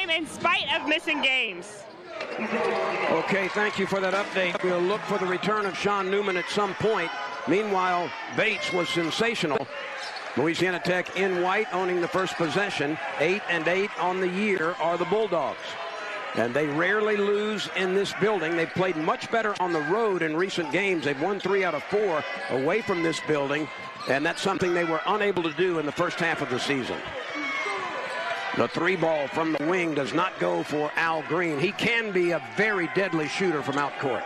game in spite of missing games. Okay, thank you for that update. We'll look for the return of Sean Newman at some point. Meanwhile, Bates was sensational. Louisiana Tech in white owning the first possession. 8-8 on the year are the Bulldogs. And they rarely lose in this building. They've played much better on the road in recent games. They've won 3 out of 4 away from this building. And that's something they were unable to do in the first half of the season. The 3-ball from the wing does not go for Al Green. He can be a very deadly shooter from out court.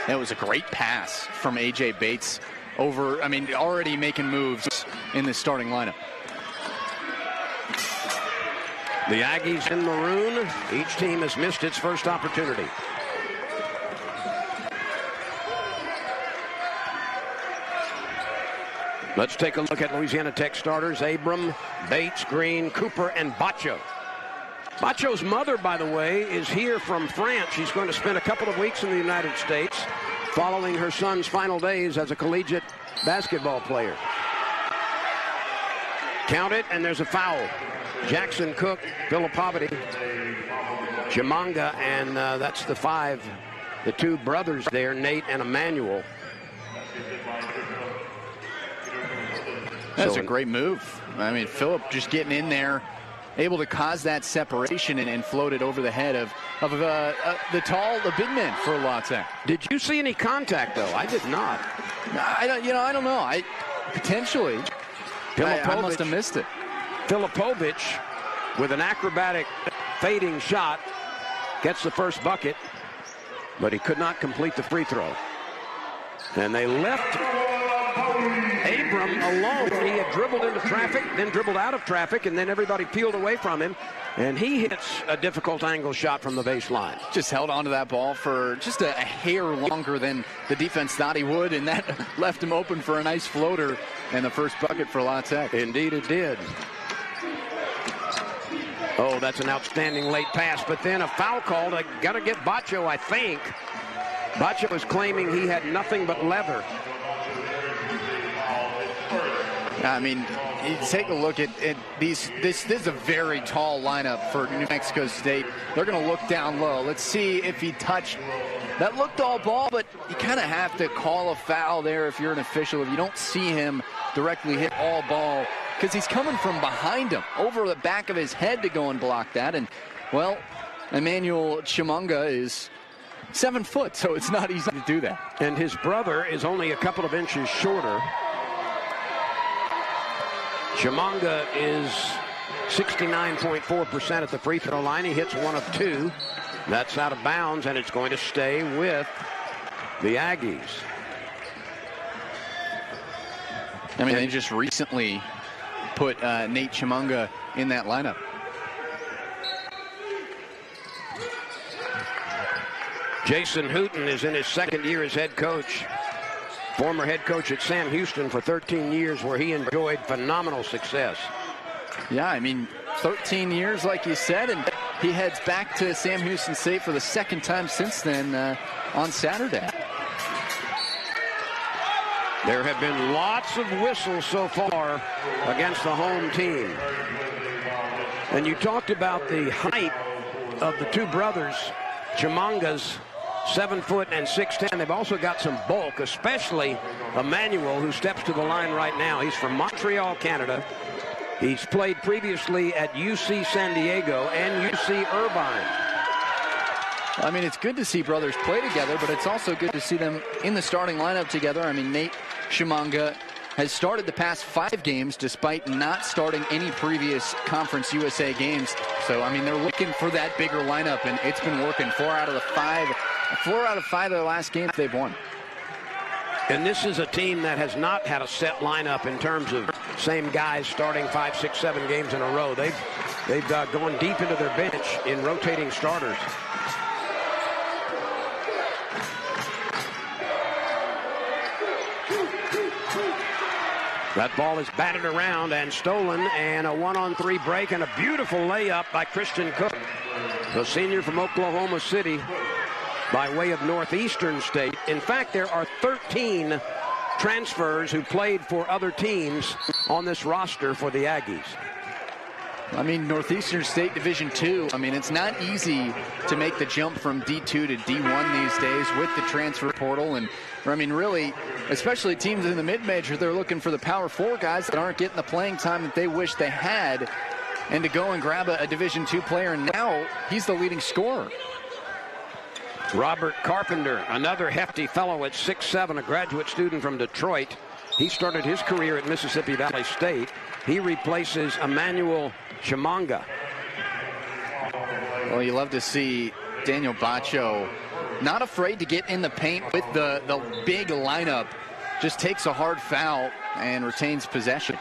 That was a great pass from A.J. Bates over, already making moves in the starting lineup. The Aggies in maroon. Each team has missed its first opportunity. Let's take a look at Louisiana Tech starters. Abram, Bates, Green, Cooper, and Bacho. Bacho's mother, by the way, is here from France. She's going to spend a couple of weeks in the United States following her son's final days as a collegiate basketball player. Count it, and there's a foul. Jackson Cook, Filipovity, Chimanga, and that's the 5. The 2 brothers there, Nate and Emmanuel. That's a great move. Philip just getting in there, able to cause that separation and float it over the head of the big man for La Tech. Did you see any contact, though? I did not. I don't know. Potentially. I must have missed it. Filipovich, with an acrobatic fading shot, gets the first bucket, but he could not complete the free throw. And they left Abram alone. He had dribbled into traffic, then dribbled out of traffic, and then everybody peeled away from him. And he hits a difficult angle shot from the baseline. Just held onto that ball for just a hair longer than the defense thought he would, and that left him open for a nice floater and the first bucket for La Tech. Indeed it did. Oh, that's an outstanding late pass, but then a foul call. They got to get Bacho, I think. Bacho is claiming he had nothing but leather. You take a look at these. This is a very tall lineup for New Mexico State. They're going to look down low. Let's see if he touched. That looked all ball, but you kind of have to call a foul there if you're an official. If you don't see him directly hit all ball, because he's coming from behind him, over the back of his head to go and block that. And, well, Emmanuel Chimanga is 7 foot, so it's not easy to do that. And his brother is only a couple of inches shorter. Chimanga is 69.4% at the free throw line. He hits 1 of 2. That's out of bounds, and it's going to stay with the Aggies. They just recently put Nate Chimanga in that lineup. Jason Hooten is in his 2nd year as head coach. Former head coach at Sam Houston for 13 years, where he enjoyed phenomenal success. Yeah, 13 years, like you said, and he heads back to Sam Houston State for the 2nd time since then on Saturday. There have been lots of whistles so far against the home team. And you talked about the height of the 2 brothers. Chimanga's 7 foot and 6'10". They've also got some bulk, especially Emmanuel, who steps to the line right now. He's from Montreal, Canada. He's played previously at UC San Diego and UC Irvine. It's good to see brothers play together, but it's also good to see them in the starting lineup together. Nate Chimanga has started the past 5 games despite not starting any previous Conference USA games. So, they're looking for that bigger lineup, and it's been working. 4 out of 5 of their last games they've won. And this is a team that has not had a set lineup in terms of same guys starting 5, 6, 7 games in a row. They've gone deep into their bench in rotating starters. That ball is batted around and stolen, and a 1-on-3 break and a beautiful layup by Christian Cook, the senior from Oklahoma City, by way of Northeastern State. In fact, there are 13 transfers who played for other teams on this roster for the Aggies. I mean, Northeastern State Division II, I mean, it's not easy to make the jump from D2 to D1 these days with the transfer portal. And, I mean, really, especially teams in the mid-major, they're looking for the Power 4 guys that aren't getting the playing time that they wish they had. And to go and grab a Division II player, and now he's the leading scorer. Robert Carpenter, another hefty fellow at 6'7", a graduate student from Detroit. He started his career at Mississippi Valley State. He replaces Emmanuel Chimanga. Well, you love to see Daniel Bacho not afraid to get in the paint with the big lineup. Just takes a hard foul and retains possession.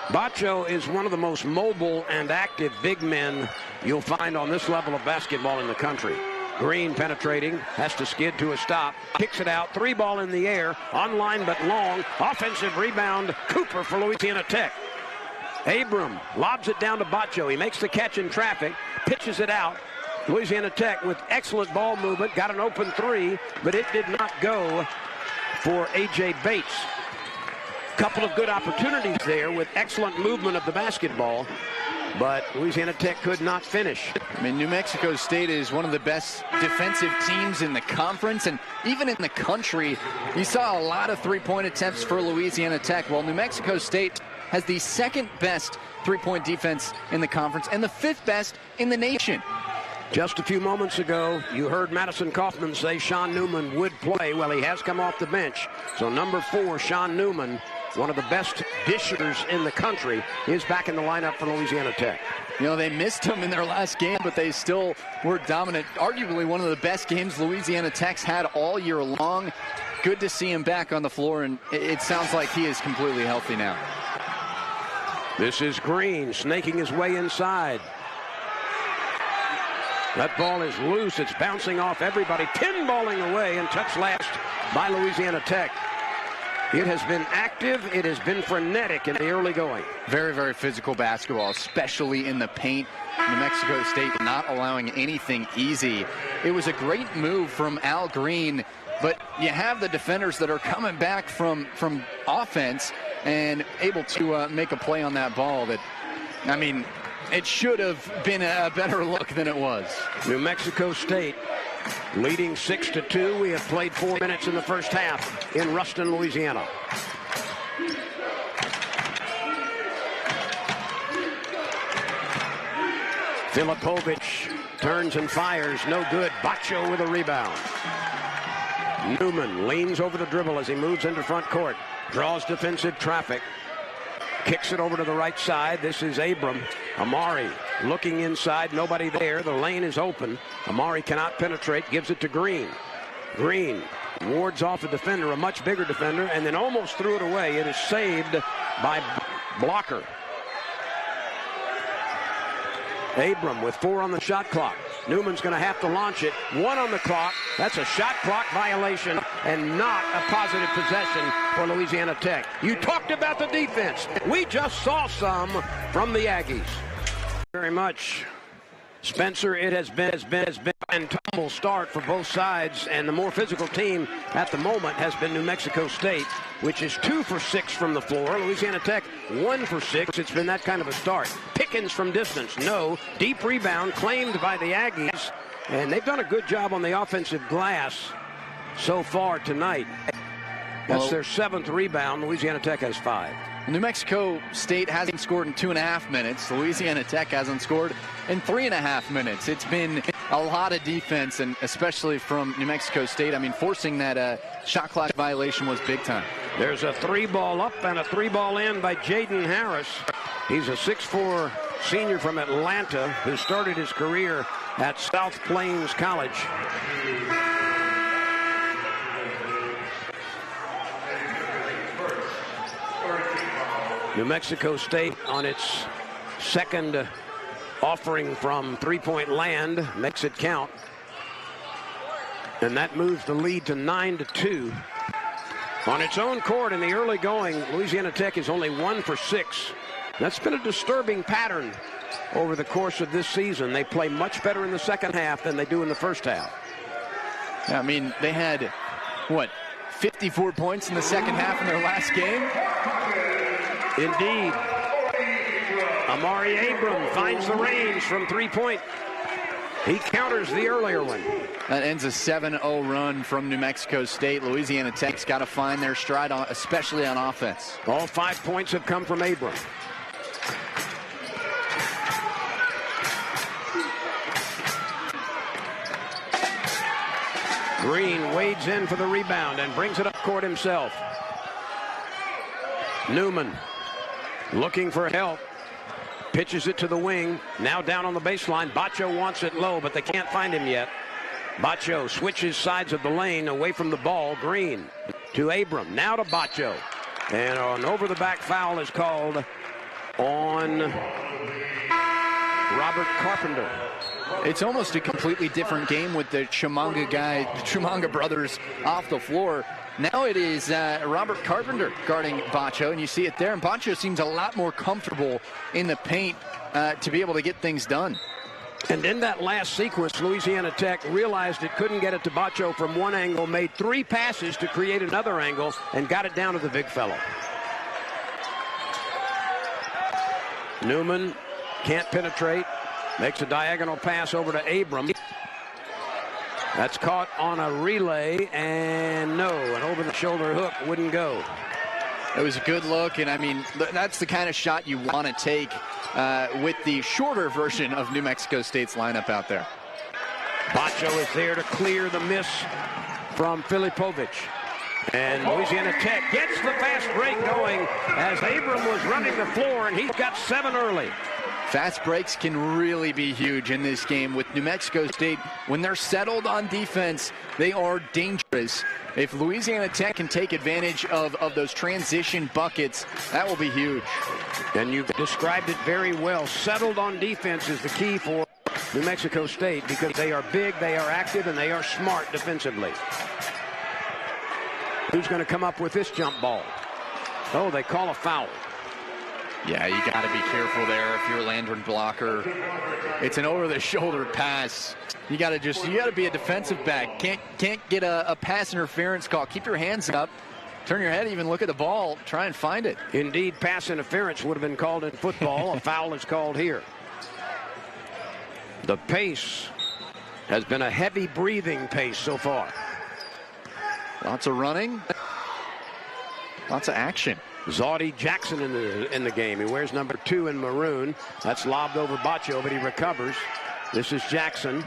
Bacho is one of the most mobile and active big men you'll find on this level of basketball in the country. Green penetrating, has to skid to a stop, kicks it out, 3-ball in the air, on line but long, offensive rebound, Cooper for Louisiana Tech. Abram lobs it down to Bacho. He makes the catch in traffic, pitches it out. Louisiana Tech with excellent ball movement, got an open 3, but it did not go for A.J. Bates. Couple of good opportunities there with excellent movement of the basketball, but Louisiana Tech could not finish. I mean, New Mexico State is one of the best defensive teams in the conference, and even in the country. You saw a lot of three-point attempts for Louisiana Tech, while New Mexico State has the second best three-point defense in the conference and the 5th best in the nation. Just a few moments ago, you heard Madison Kaufman say Sean Newman would play. Well, he has come off the bench. So number 4, Sean Newman, one of the best dishers in the country, is back in the lineup for Louisiana Tech. You know, they missed him in their last game, but they still were dominant. Arguably one of the best games Louisiana Tech's had all year long. Good to see him back on the floor, and it sounds like he is completely healthy now. This is Green snaking his way inside. That ball is loose. It's bouncing off everybody, pinballing away, and touched last by Louisiana Tech. It has been active. It has been frenetic in the early going. Very, very physical basketball, especially in the paint. New Mexico State not allowing anything easy. It was a great move from Al Green, but you have the defenders that are coming back from offense and able to make a play on that ball that, I mean, it should have been a better look than it was. New Mexico State leading 6-2. We have played 4 minutes in the first half in Ruston, Louisiana. Filipovich turns and fires. No good. Bacho with a rebound. Newman leans over the dribble as he moves into front court. Draws defensive traffic. Kicks it over to the right side. This is Abram. Amari looking inside. Nobody there. The lane is open. Amari cannot penetrate. Gives it to Green. Green wards off a defender, a much bigger defender, and then almost threw it away. It is saved by Blocker. Abram with 4 on the shot clock. Newman's going to have to launch it. 1 on the clock. That's a shot clock violation and not a positive possession for Louisiana Tech. You talked about the defense. We just saw some from the Aggies. Very much. Spencer, it has been a tumble start for both sides, and the more physical team at the moment has been New Mexico State, which is 2 for 6 from the floor. Louisiana Tech 1 for 6. It's been that kind of a start. Pickens from distance, no. Deep rebound claimed by the Aggies, and they've done a good job on the offensive glass so far tonight. That's their 7th rebound. Louisiana Tech has 5. New Mexico State hasn't scored in 2.5 minutes. Louisiana Tech hasn't scored in 3.5 minutes. It's been a lot of defense, and especially from New Mexico State. I mean, forcing that shot clock violation was big time. There's a 3-ball up and a 3-ball in by Jaden Harris. He's a 6'4" senior from Atlanta who started his career at South Plains College. New Mexico State on its second offering from three-point land makes it count. And that moves the lead to 9-2. On its own court in the early going, Louisiana Tech is only 1 for 6. That's been a disturbing pattern over the course of this season. They play much better in the second half than they do in the first half. I mean, they had, what, 54 points in the second half in their last game? Indeed. Amari Abram finds the range from 3-point. He counters the earlier one. That ends a 7-0 run from New Mexico State. Louisiana Tech's got to find their stride, especially on offense. All 5 points have come from Abram. Green wades in for the rebound and brings it up court himself. Newman looking for help. Pitches it to the wing. Now down on the baseline. Bacho wants it low, but they can't find him yet. Bacho switches sides of the lane away from the ball. Green to Abram. Now to Bacho. And an over-the-back foul is called on Robert Carpenter. It's almost a completely different game with the Chimanga brothers off the floor. Now it is Robert Carpenter guarding Bacho, and you see it there. And Bacho seems a lot more comfortable in the paint to be able to get things done. And in that last sequence, Louisiana Tech realized it couldn't get it to Bacho from one angle, made 3 passes to create another angle, and got it down to the big fellow. Newman can't penetrate. Makes a diagonal pass over to Abram. That's caught on a relay, and no, an over-the-shoulder hook wouldn't go. It was a good look, and I mean, that's the kind of shot you want to take with the shorter version of New Mexico State's lineup out there. Bacho is there to clear the miss from Filipovic. And Louisiana Tech gets the fast break going as Abram was running the floor, and he's got 7 early. Fast breaks can really be huge in this game with New Mexico State. When they're settled on defense, they are dangerous. If Louisiana Tech can take advantage of those transition buckets, that will be huge. And you've described it very well. Settled on defense is the key for New Mexico State because they are big, they are active, and they are smart defensively. Who's going to come up with this jump ball? Oh, they call a foul. Yeah, you got to be careful there if you're a Landron blocker. It's an over-the-shoulder pass. You got to be a defensive back. Can't get a pass interference call. Keep your hands up. Turn your head, even look at the ball. Try and find it. Indeed, pass interference would have been called in football. A foul is called here. The pace has been a heavy breathing pace so far. Lots of running. Lots of action. Zaudy Jackson in the game. He wears number 2 in maroon. That's lobbed over Bacho, but he recovers. This is Jackson.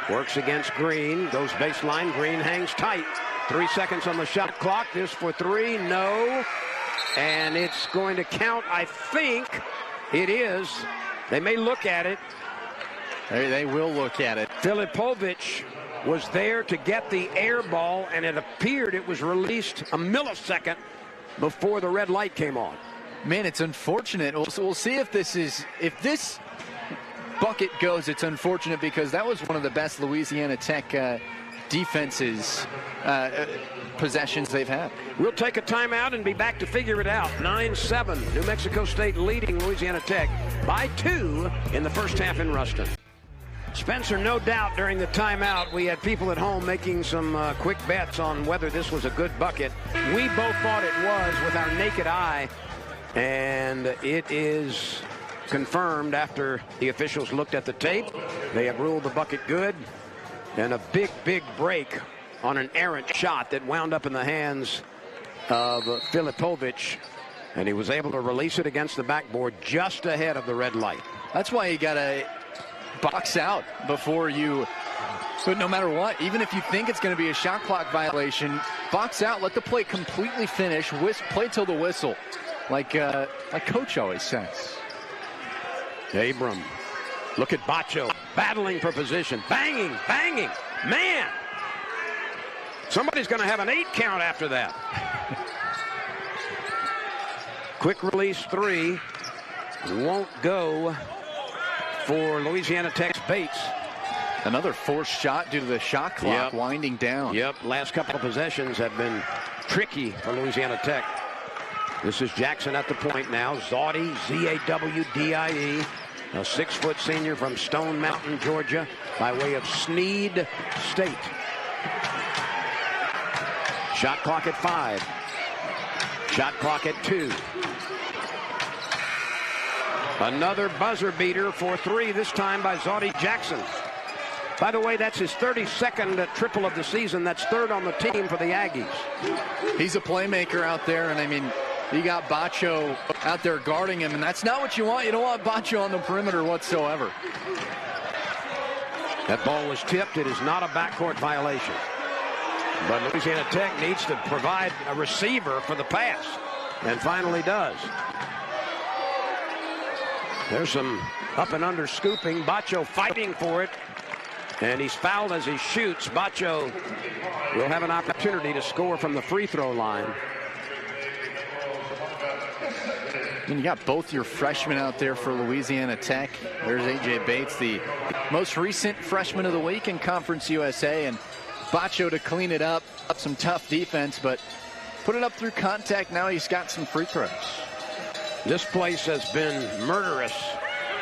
Works against Green. Goes baseline. Green hangs tight. 3 seconds on the shot clock. This for 3. No. And it's going to count. I think it is. They may look at it. They will look at it. Filipovic was there to get the air ball, and it appeared it was released a millisecond before the red light came on. Man, it's unfortunate. We'll see if this bucket goes. It's unfortunate because that was one of the best Louisiana Tech defenses possessions they've had. We'll take a timeout and be back to figure it out. 9-7, New Mexico State leading Louisiana Tech by 2 in the first half in Ruston. Spencer, no doubt during the timeout we had people at home making some quick bets on whether this was a good bucket. We both thought it was with our naked eye, and it is confirmed after the officials looked at the tape. They have ruled the bucket good, and a big break on an errant shot that wound up in the hands of Filipovic, and he was able to release it against the backboard just ahead of the red light. That's why you got to box out before you, but no matter what, even if you think it's going to be a shot clock violation, box out, let the play completely finish, play till the whistle, like Coach always says. Abram, look at Bacho, battling for position, banging, man! Somebody's going to have an 8 count after that. Quick release 3, won't go for Louisiana Tech's Bates. Another forced shot due to the shot clock winding down. Yep, last couple of possessions have been tricky for Louisiana Tech. This is Jackson at the point now. Zaudy, Z-A-W-D-I-E, a 6-foot senior from Stone Mountain, Georgia, by way of Sneed State. Shot clock at 5. Shot clock at 2. Another buzzer beater for 3, this time by Zodie Jackson. By the way, that's his 32nd triple of the season. That's 3rd on the team for the Aggies. He's a playmaker out there, and I mean, you got Bacho out there guarding him, and that's not what you want. You don't want Bacho on the perimeter whatsoever. That ball was tipped. It is not a backcourt violation. But Louisiana Tech needs to provide a receiver for the pass, and finally does. There's some up and under scooping. Bacho fighting for it, and he's fouled as he shoots. Bacho will have an opportunity to score from the free throw line. And you got both your freshmen out there for Louisiana Tech. There's A.J. Bates, the most recent freshman of the week in Conference USA, and Bacho to clean it up some tough defense, but put it up through contact. Now he's got some free throws. This place has been murderous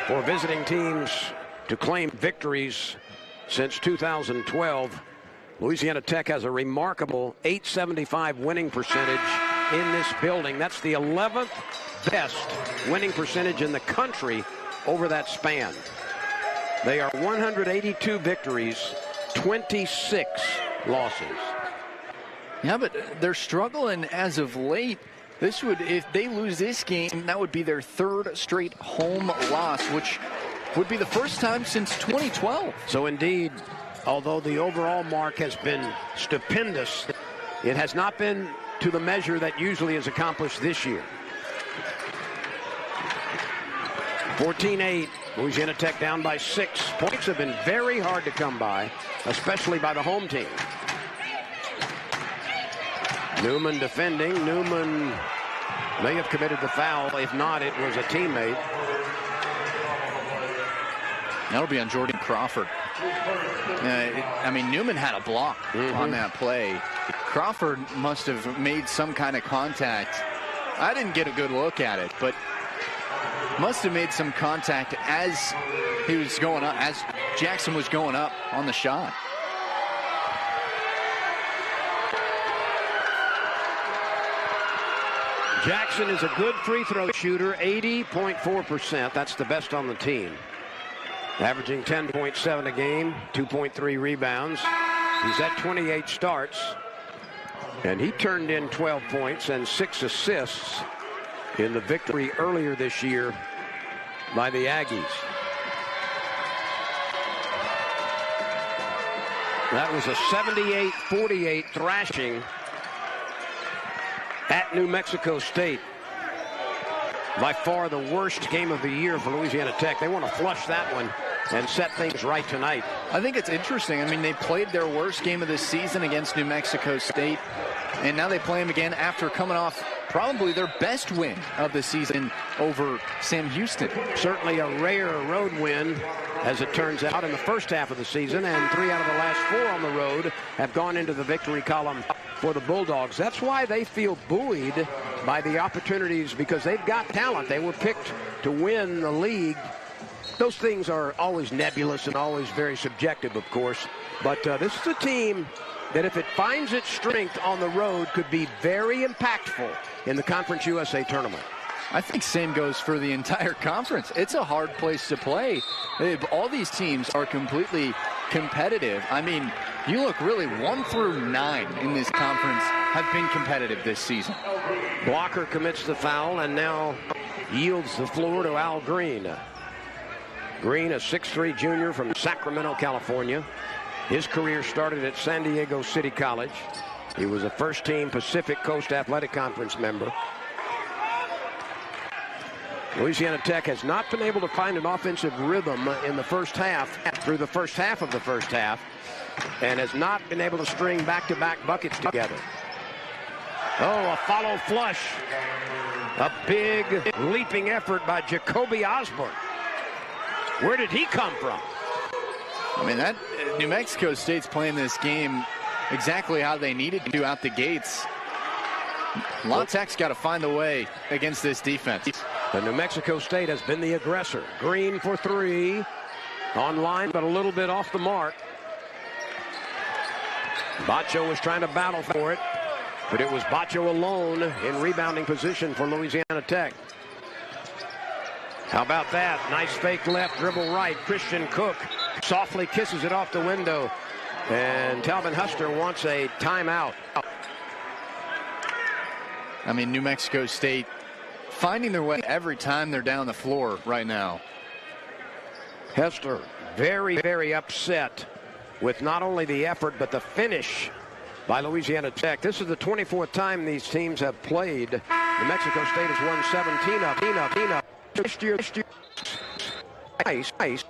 for visiting teams to claim victories since 2012. Louisiana Tech has a remarkable .875 winning percentage in this building. That's the 11th best winning percentage in the country over that span. They are 182 victories, 26 losses. Yeah, but they're struggling as of late. This would, if they lose this game, that would be their 3rd straight home loss, which would be the first time since 2012. So indeed, although the overall mark has been stupendous, it has not been to the measure that usually is accomplished this year. 14-8, Louisiana Tech down by 6. Points have been very hard to come by, especially by the home team. Newman defending. Newman may have committed the foul. If not, it was a teammate. That'll be on Jordan Crawford. I mean, Newman had a block on that play. Crawford must have made some kind of contact. I didn't get a good look at it, but must have made some contact as he was going up, as Jackson was going up on the shot. Jackson is a good free throw shooter, 80.4%. That's the best on the team. Averaging 10.7 a game, 2.3 rebounds. He's at 28 starts. And he turned in 12 points and 6 assists in the victory earlier this year by the Aggies. That was a 78-48 thrashing at New Mexico State. By far the worst game of the year for Louisiana Tech. They want to flush that one and set things right tonight. I think it's interesting. I mean, they played their worst game of the season against New Mexico State, and now they play them again after coming off probably their best win of the season over Sam Houston. Certainly a rare road win, as it turns out, in the first half of the season, and 3 out of the last 4 on the road have gone into the victory column for the Bulldogs. That's why they feel buoyed by the opportunities, because they've got talent. They were picked to win the league. Those things are always nebulous and always very subjective, of course. But this is a team that, if it finds its strength on the road, could be very impactful in the Conference USA tournament. I think same goes for the entire conference. It's a hard place to play. All these teams are completely competitive. I mean, you look really 1 through 9 in this conference have been competitive this season. Blocker commits the foul and now yields the floor to Al Green. Green, a 6'3" junior from Sacramento, California. His career started at San Diego City College. He was a first-team Pacific Coast Athletic Conference member. Louisiana Tech has not been able to find an offensive rhythm in the first half, through the first half of the first half, and has not been able to string back-to-back buckets together. Oh, a follow flush. A big leaping effort by Jacoby Osborne. Where did he come from? I mean, that New Mexico State's playing this game exactly how they needed to out the gates. La Tech's got to find the way against this defense. But New Mexico State has been the aggressor. Green for 3. On line, but a little bit off the mark. Bacho was trying to battle for it, but it was Bacho alone in rebounding position for Louisiana Tech. How about that? Nice fake left, dribble right. Christian Cook softly kisses it off the window. And Talbot Huster wants a timeout. I mean, New Mexico State finding their way every time they're down the floor right now. Hester very, very upset with not only the effort but the finish by Louisiana Tech. This is the 24th time these teams have played. New Mexico State has won 17 up. This year. Nice.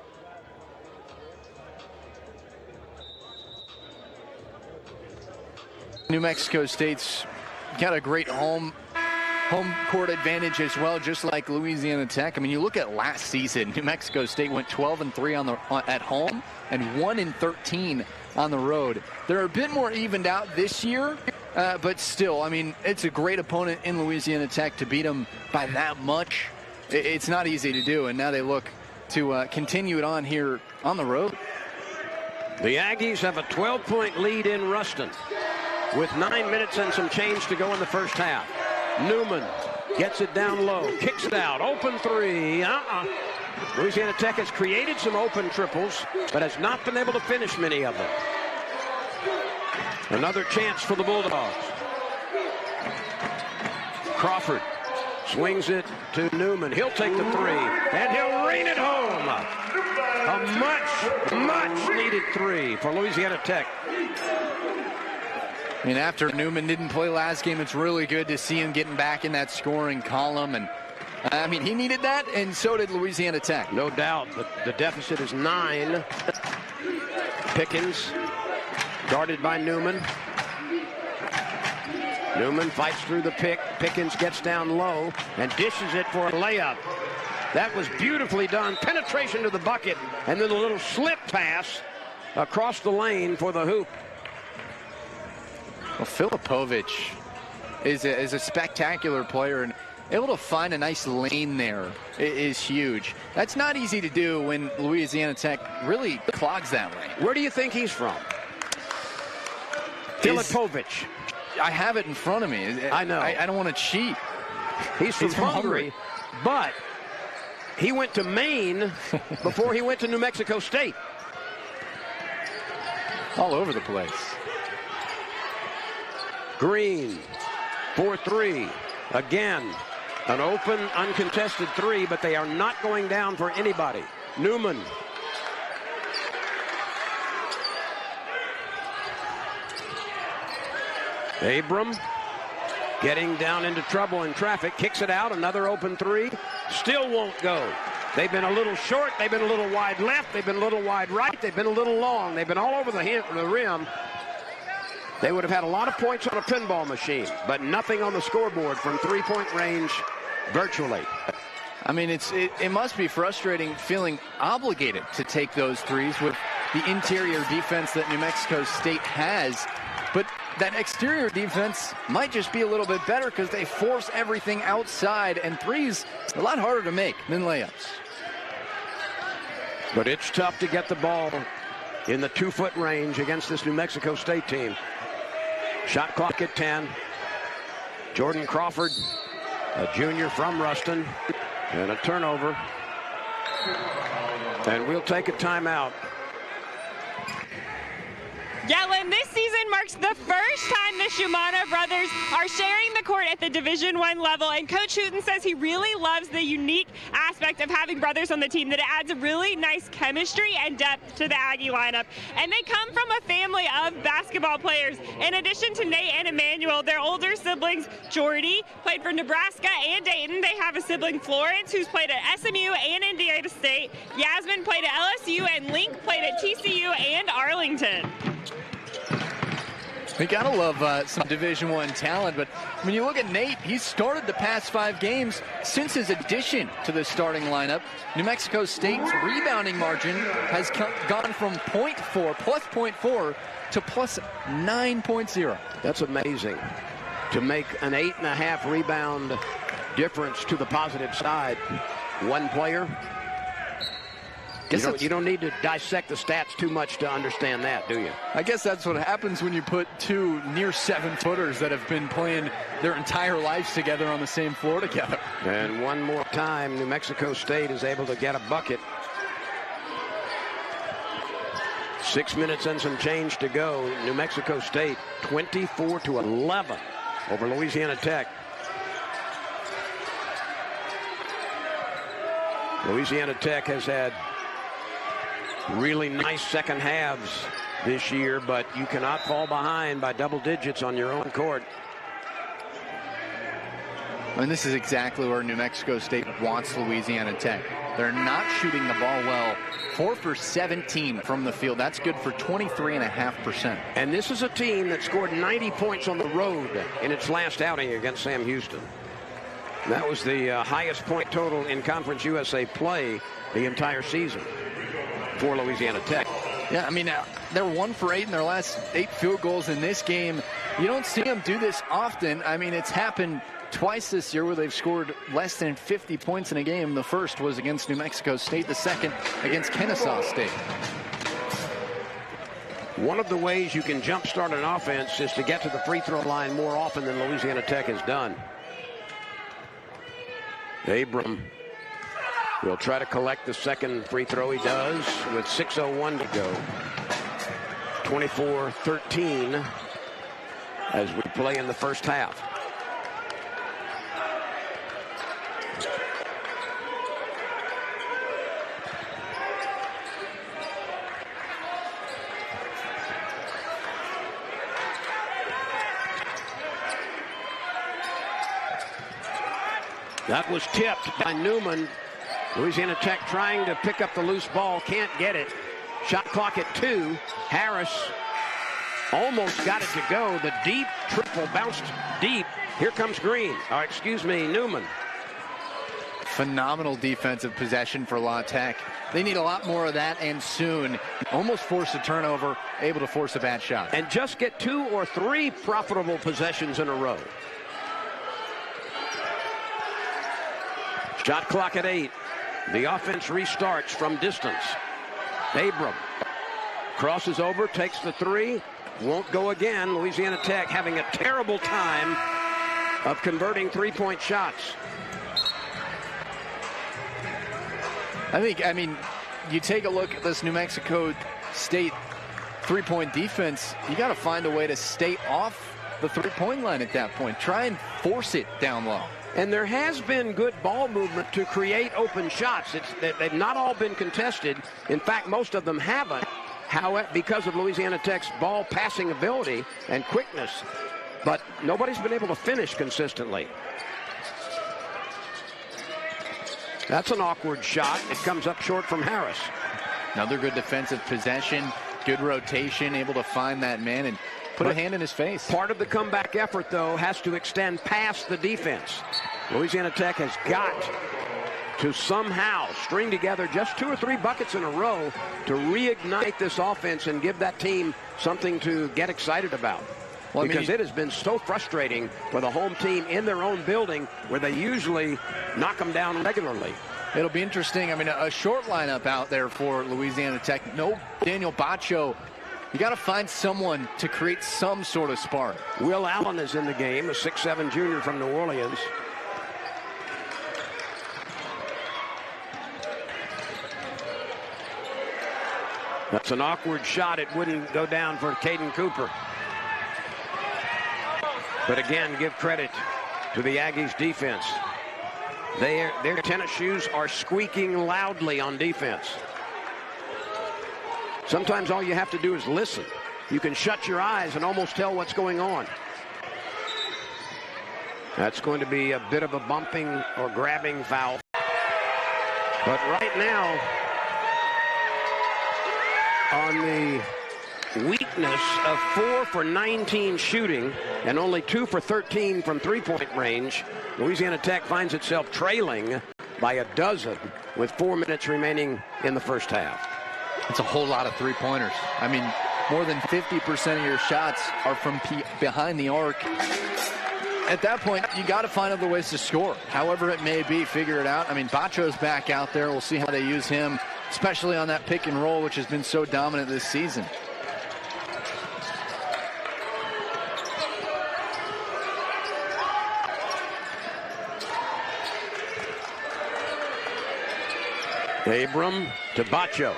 New Mexico State's got a great home court advantage as well, just like Louisiana Tech. I mean, you look at last season, New Mexico State went 12-3 at home and 1-13 on the road. They're a bit more evened out this year, but still, I mean, it's a great opponent in Louisiana Tech. To beat them by that much, it's not easy to do, and now they look to continue it on here on the road. The Aggies have a 12-point lead in Ruston with 9 minutes and some change to go in the first half. Newman gets it down low, kicks it out, open three. Louisiana Tech has created some open triples, but has not been able to finish many of them. Another chance for the Bulldogs. Crawford swings it to Newman. He'll take the three, and he'll rain it home. A much needed three for Louisiana Tech. I mean, after Newman didn't play last game, it's really good to see him getting back in that scoring column. And I mean, he needed that, and so did Louisiana Tech. No doubt. The deficit is 9. Pickens guarded by Newman. Newman fights through the pick. Pickens gets down low and dishes it for a layup. That was beautifully done. Penetration to the bucket, and then a little slip pass across the lane for the hoop. Well, Filipovich is a spectacular player, and able to find a nice lane there is huge. That's not easy to do when Louisiana Tech really clogs that lane. Where do you think he's from? Filipovich. I have it in front of me. I know. I don't want to cheat. He's from Hungary, but he went to Maine before he went to New Mexico State. All over the place. Green, 4-3. Again, an open, uncontested three, but they are not going down for anybody. Newman. Abram getting down into trouble in traffic, kicks it out, another open three, still won't go. They've been a little short, they've been a little wide left, they've been a little wide right, they've been a little long, they've been all over the rim. They would have had a lot of points on a pinball machine, but nothing on the scoreboard from three-point range virtually. I mean, it must be frustrating feeling obligated to take those threes with the interior defense that New Mexico State has. But that exterior defense might just be a little bit better because they force everything outside, and threes a lot harder to make than layups. But it's tough to get the ball in the 2-foot range against this New Mexico State team. Shot clock at 10. Jordan Crawford, a junior from Ruston, and a turnover. And we'll take a timeout. Yellen, this season marks the first time the Shumana brothers are sharing the court at the Division I level, and Coach Hooten says he really loves the unique aspect of having brothers on the team, that it adds a really nice chemistry and depth to the Aggie lineup. And they come from a family of basketball players. In addition to Nate and Emmanuel, their older siblings, Jordy, played for Nebraska and Dayton. They have a sibling, Florence, who's played at SMU and Indiana State. Yasmin played at LSU, and Link played at TCU and Arlington. We gotta love some Division I talent, but when you look at Nate, he's started the past 5 games since his addition to the starting lineup. New Mexico State's rebounding margin has gone from plus 0.4 to plus 9.0. That's amazing. To make an 8.5 rebound difference to the positive side. One player. You don't need to dissect the stats too much to understand that, do you? I guess that's what happens when you put two near 7-footers that have been playing their entire lives together on the same floor together. And one more time, New Mexico State is able to get a bucket. 6 minutes and some change to go. New Mexico State 24-11 over Louisiana Tech. Louisiana Tech has had really nice second halves this year, but you cannot fall behind by double digits on your own court. And this is exactly where New Mexico State wants Louisiana Tech. They're not shooting the ball well. 4 for 17 from the field. That's good for 23.5%. And this is a team that scored 90 points on the road in its last outing against Sam Houston. That was the highest point total in Conference USA play the entire season for Louisiana Tech. Yeah, I mean, they're 1 for 8 in their last 8 field goals in this game. You don't see them do this often. I mean, it's happened twice this year where they've scored less than 50 points in a game. The first was against New Mexico State, the second against Kennesaw State. One of the ways you can jumpstart an offense is to get to the free throw line more often than Louisiana Tech has done. Abram will try to collect the second free throw. He does with 6:01 to go. 24-13 as we play in the first half. That was tipped by Newman. Louisiana Tech trying to pick up the loose ball, can't get it. Shot clock at 2. Harris almost got it to go. The deep triple bounced deep. Here comes Green. Newman. Phenomenal defensive possession for La Tech. They need a lot more of that, and soon. Almost forced a turnover, able to force a bad shot. And just get 2 or 3 profitable possessions in a row. Shot clock at 8. The offense restarts from distance. Abram crosses over, takes the 3. Won't go again. Louisiana Tech having a terrible time of converting 3-point shots. I mean, you take a look at this New Mexico State 3-point defense, you got to find a way to stay off the 3-point line at that point. Try and force it down low. And there has been good ball movement to create open shots. They've not all been contested. In fact, most of them haven't. However, because of Louisiana Tech's ball passing ability and quickness. But nobody's been able to finish consistently. That's an awkward shot. It comes up short from Harris. Another good defensive possession, good rotation, able to find that man and put a hand in his face. Part of the comeback effort, though, has to extend past the defense. Louisiana Tech has got to somehow string together just 2 or 3 buckets in a row to reignite this offense and give that team something to get excited about. Well, because it has been so frustrating for the home team in their own building where they usually knock them down regularly. It'll be interesting. I mean, a short lineup out there for Louisiana Tech. No Daniel Bacho. You got to find someone to create some sort of spark. Will Allen is in the game, a 6'7" junior from New Orleans. That's an awkward shot. It wouldn't go down for Caden Cooper. But again, give credit to the Aggies defense. Their tennis shoes are squeaking loudly on defense. Sometimes all you have to do is listen. You can shut your eyes and almost tell what's going on. That's going to be a bit of a bumping or grabbing foul. But right now, on the weakness of 4 for 19 shooting and only 2 for 13 from 3-point range, Louisiana Tech finds itself trailing by a dozen with 4 minutes remaining in the first half. It's a whole lot of 3-pointers. I mean, more than 50% of your shots are from behind the arc. At that point, you got to find other ways to score. However it may be, figure it out. I mean, Bacho's back out there. We'll see how they use him especially on that pick and roll, which has been so dominant this season. Abram to Bacho.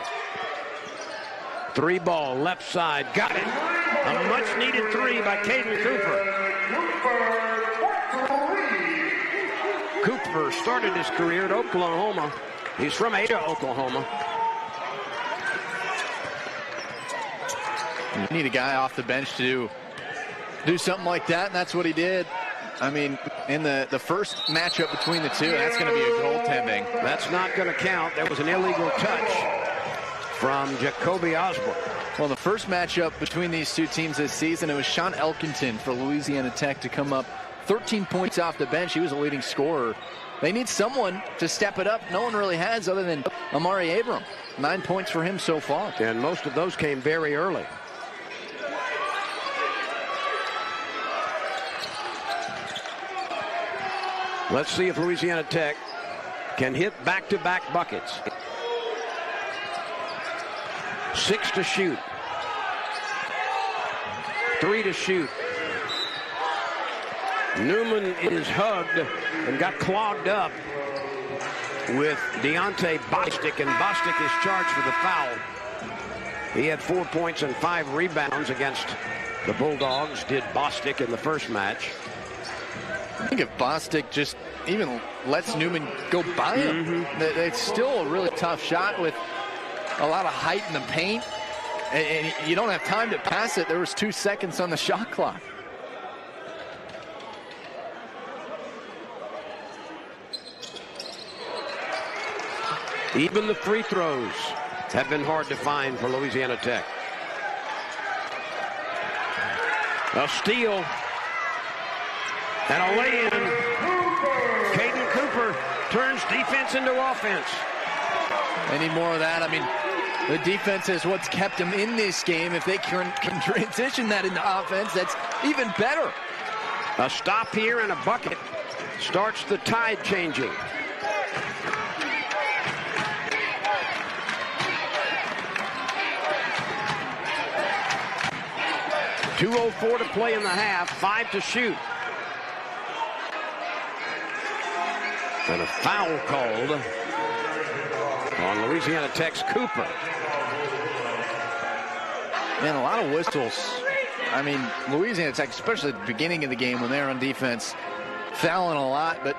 3-ball, left side, got it. A much-needed 3 by Caden Cooper. Cooper started his career at Oklahoma. He's from Ada, Oklahoma. You need a guy off the bench to do something like that, and that's what he did. I mean, in the first matchup between the two, that's going to be a goaltending. That's not going to count. That was an illegal touch from Jacoby Osborne. Well, the first matchup between these two teams this season, it was Sean Elkington for Louisiana Tech to come up 13 points off the bench. He was a leading scorer. They need someone to step it up. No one really has other than Amari Abram. 9 points for him so far. And most of those came very early. Let's see if Louisiana Tech can hit back-to-back buckets. 6 to shoot. 3 to shoot. Newman is hugged and got clogged up with Deontay Bostic, and Bostic is charged for the foul. He had 4 points and 5 rebounds against the Bulldogs, did Bostic in the first match. I think if Bostic just even lets Newman go by him, it's still a really tough shot with a lot of height in the paint, and you don't have time to pass it. There was 2 seconds on the shot clock. Even the free throws have been hard to find for Louisiana Tech. A steal and a lay-in. Caden Cooper turns defense into offense. Any more of that? I mean, the defense is what's kept them in this game. If they can transition that into offense, that's even better. A stop here and a bucket starts the tide changing. .204 to play in the half, 5 to shoot. And a foul called on Louisiana Tech's Cooper. Man, a lot of whistles. I mean, Louisiana Tech, especially at the beginning of the game when they were on defense, fouling a lot, but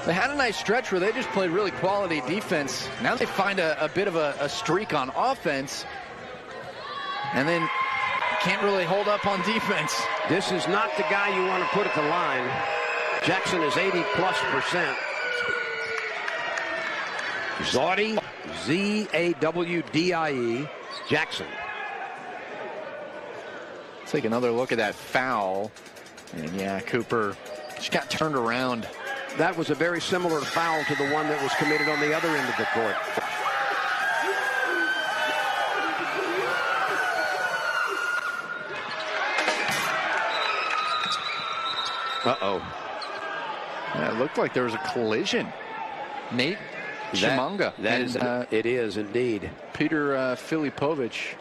they had a nice stretch where they just played really quality defense. Now they find a bit of a streak on offense, and then can't really hold up on defense. This is not the guy you want to put at the line. Jackson is 80+%. Zawdy, Z-A-W-D-I-E, Jackson. Let's take another look at that foul. And yeah, Cooper just got turned around. That was a very similar foul to the one that was committed on the other end of the court. Uh-oh. Yeah, it looked like there was a collision. Nate Chimanga. It is indeed. Peter Filipovich.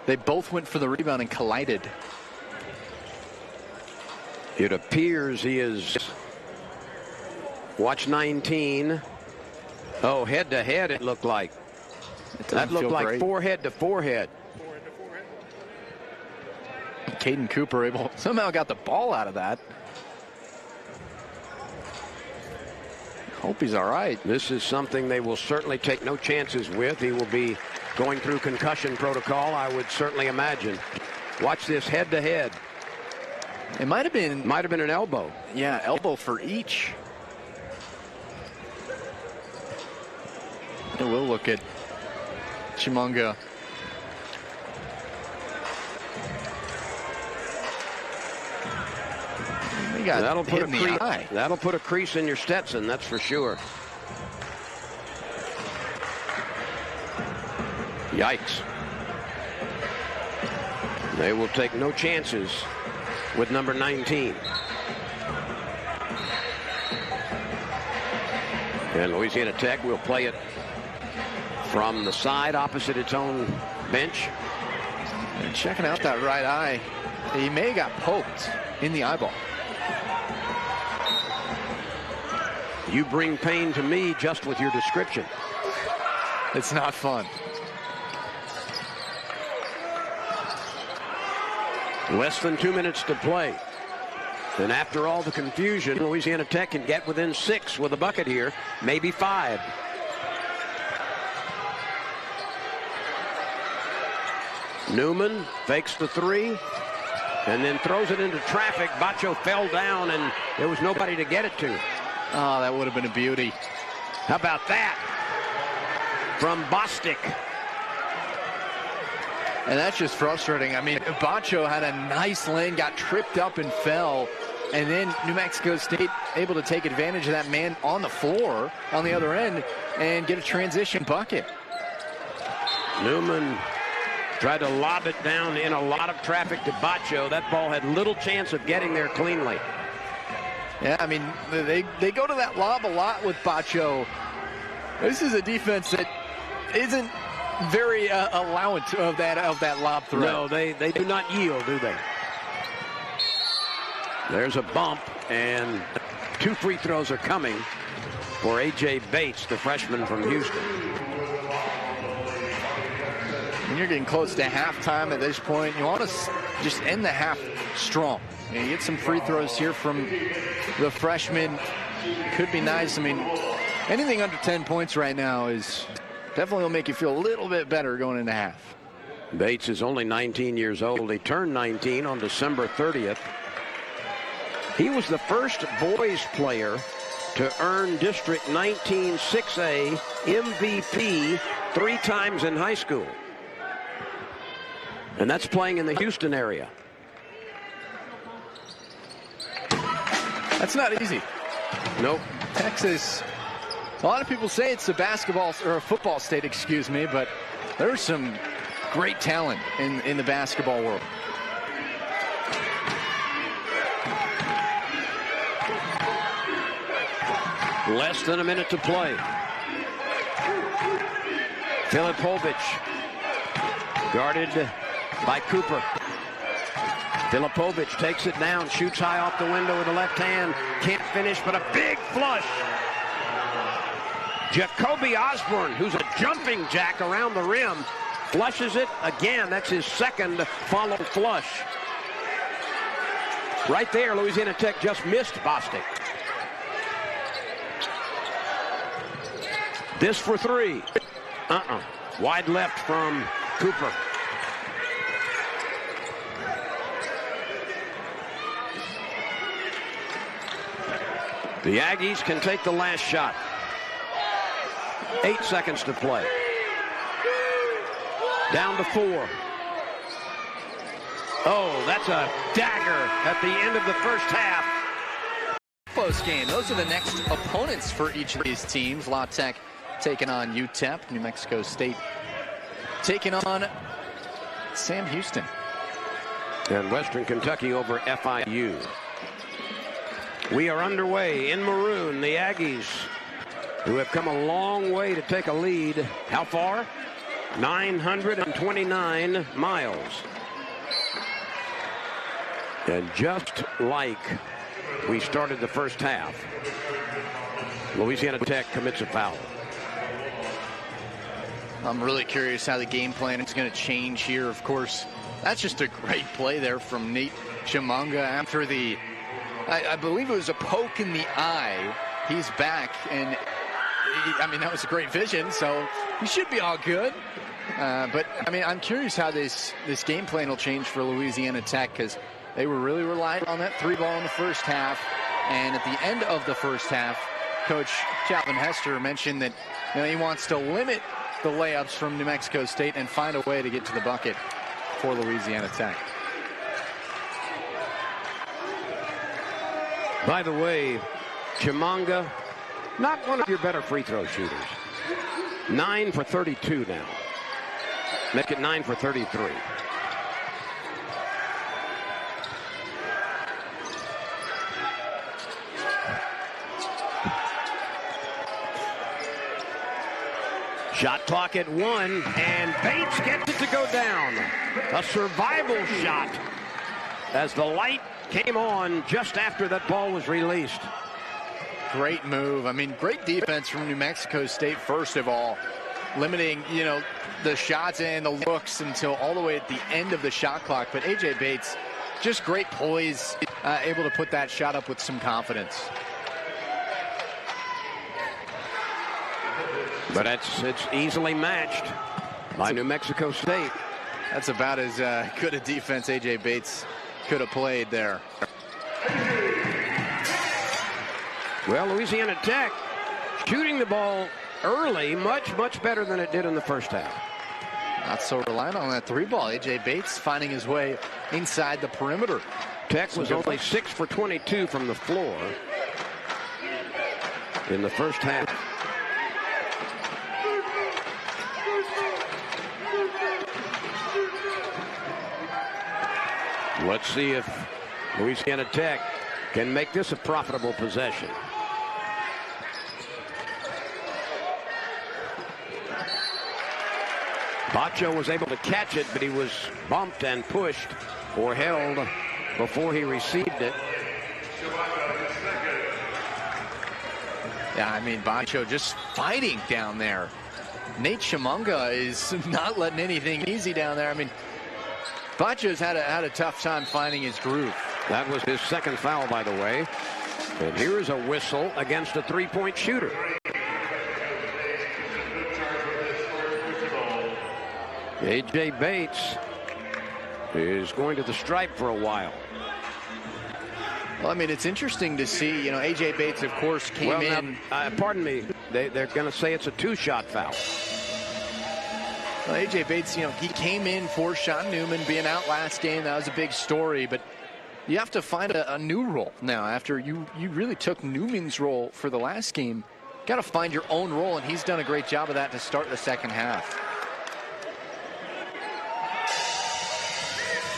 They both went for the rebound and collided. It appears he is, watch 19. Oh, head-to-head it looked like. That looked like great. Forehead to forehead. Caden Cooper somehow got the ball out of that. Hope he's all right. This is something they will certainly take no chances with. He will be going through concussion protocol, I would certainly imagine. Watch this head-to-head. It might have been an elbow. Yeah, elbow for each. And we'll look at Chimanga. That'll put a crease in your Stetson, that's for sure. Yikes. They will take no chances with number 19. And Louisiana Tech will play it from the side opposite its own bench. And checking out that right eye. He may have got poked in the eyeball. You bring pain to me just with your description. It's not fun. Less than 2 minutes to play. And after all the confusion, Louisiana Tech can get within 6 with a bucket here, maybe 5. Newman fakes the 3 and then throws it into traffic. Bacho fell down and there was nobody to get it to. Oh, that would have been a beauty. How about that? From Bostic. And that's just frustrating. I mean, Bacho had a nice lane, got tripped up and fell. And then New Mexico State able to take advantage of that man on the floor on the other end and get a transition bucket. Newman tried to lob it down in a lot of traffic to Bacho. That ball had little chance of getting there cleanly. Yeah, I mean, they go to that lob a lot with Bacho. This is a defense that isn't very allowant of that lob threat. No, they do not yield, do they? There's a bump, and 2 free throws are coming for A.J. Bates, the freshman from Houston. When you're getting close to halftime at this point, you want to just end the half strong. And you get some free throws here from the freshman. Could be nice. I mean, anything under 10 points right now is definitely will make you feel a little bit better going into half. Bates is only 19 years old. He turned 19 on December 30th. He was the first boys player to earn District 19 6A MVP 3 times in high school. And that's playing in the Houston area. That's not easy. Nope. Texas, a lot of people say it's a basketball or a football state, excuse me, but there's some great talent in the basketball world. Less than a minute to play. Filipovic guarded by Cooper. Filipovic takes it down, shoots high off the window with the left hand. Can't finish, but a big flush. Jacoby Osborne, who's a jumping jack around the rim, flushes it again. That's his second follow flush. Right there, Louisiana Tech just missed Bostic. This for 3. Wide left from Cooper. The Aggies can take the last shot. 8 seconds to play. Down to 4. Oh, that's a dagger at the end of the first half. Close game. Those are the next opponents for each of these teams. La Tech taking on UTEP. New Mexico State taking on Sam Houston. And Western Kentucky over FIU. We are underway in maroon. The Aggies, who have come a long way to take a lead. How far? 929 miles. And just like we started the first half, Louisiana Tech commits a foul. I'm really curious how the game plan is going to change here. Of course, that's just a great play there from Nate Chimanga after the, I believe it was a poke in the eye. He's back, and I mean, that was a great vision, so he should be all good. But I mean, I'm curious how this game plan will change for Louisiana Tech, because they were really relying on that 3-ball in the first half. And at the end of the first half, Coach Calvin Hester mentioned that he wants to limit the layups from New Mexico State and find a way to get to the bucket for Louisiana Tech. By the way, Chimanga, not one of your better free throw shooters. 9 for 32 now. Make it 9 for 33. Shot clock at 1, and Bates gets it to go down. A survival shot as the light came on just after that ball was released. Great move. I mean, great defense from New Mexico State, first of all. Limiting, the shots and the looks until all the way at the end of the shot clock. But A.J. Bates, just great poise, able to put that shot up with some confidence. But it's easily matched by New Mexico State. That's about as good a defense A.J. Bates could have played there. Well, Louisiana Tech shooting the ball early, much better than it did in the first half. Not so reliant on that three ball. A.J. Bates finding his way inside the perimeter. Tech was only 6 for 22 from the floor in the first half. Let's see if Louisiana Tech can make this a profitable possession. Bacho was able to catch it, but he was bumped and pushed or held before he received it. Yeah, I mean, Bacho just fighting down there. Nate Chimunga is not letting anything easy down there. I mean, Bacho's had a tough time finding his groove. That was his second foul, by the way. And here is a whistle against a three-point shooter. A.J. Bates is going to the stripe for a while. Well, I mean, it's interesting to see, A.J. Bates, of course, came in. Now, pardon me, they're going to say it's a two-shot foul. Well, A.J. Bates, he came in for Sean Newman being out last game. That was a big story, but you have to find a new role now after you really took Newman's role for the last game. Got to find your own role, and he's done a great job of that to start the second half.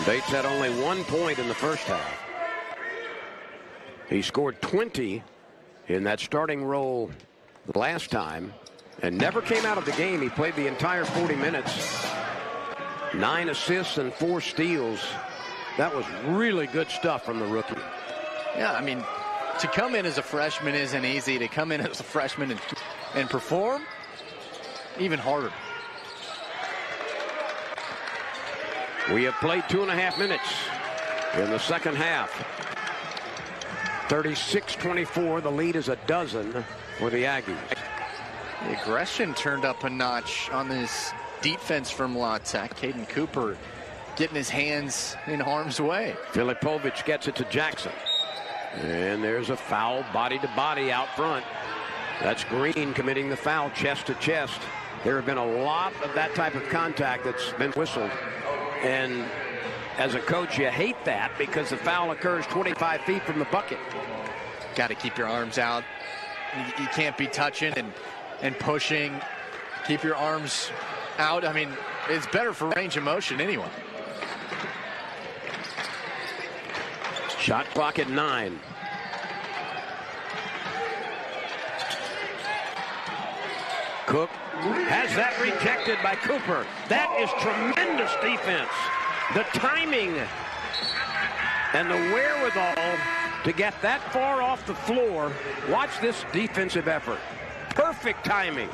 Bates had only 1 point in the first half. He scored 20 in that starting role last time and never came out of the game. He played the entire 40 minutes. 9 assists and 4 steals. That was really good stuff from the rookie. Yeah, I mean, to come in as a freshman isn't easy. To come in as a freshman and perform, even harder. We have played 2.5 minutes in the second half. 36-24. The lead is a dozen for the Aggies. The aggression turned up a notch on this defense from La Tech. Caden Cooper getting his hands in harm's way. Filipovic gets it to Jackson. And there's a foul body to body out front. That's Green committing the foul chest to chest. There have been a lot of that type of contact that's been whistled. And as a coach, you hate that because the foul occurs 25 feet from the bucket. Got to keep your arms out. You can't be touching and pushing. Keep your arms out. I mean, it's better for range of motion anyway. Shot clock at 9. Cook has that rejected by Cooper. That is tremendous defense. The timing and the wherewithal to get that far off the floor. Watch this defensive effort. Perfect timing.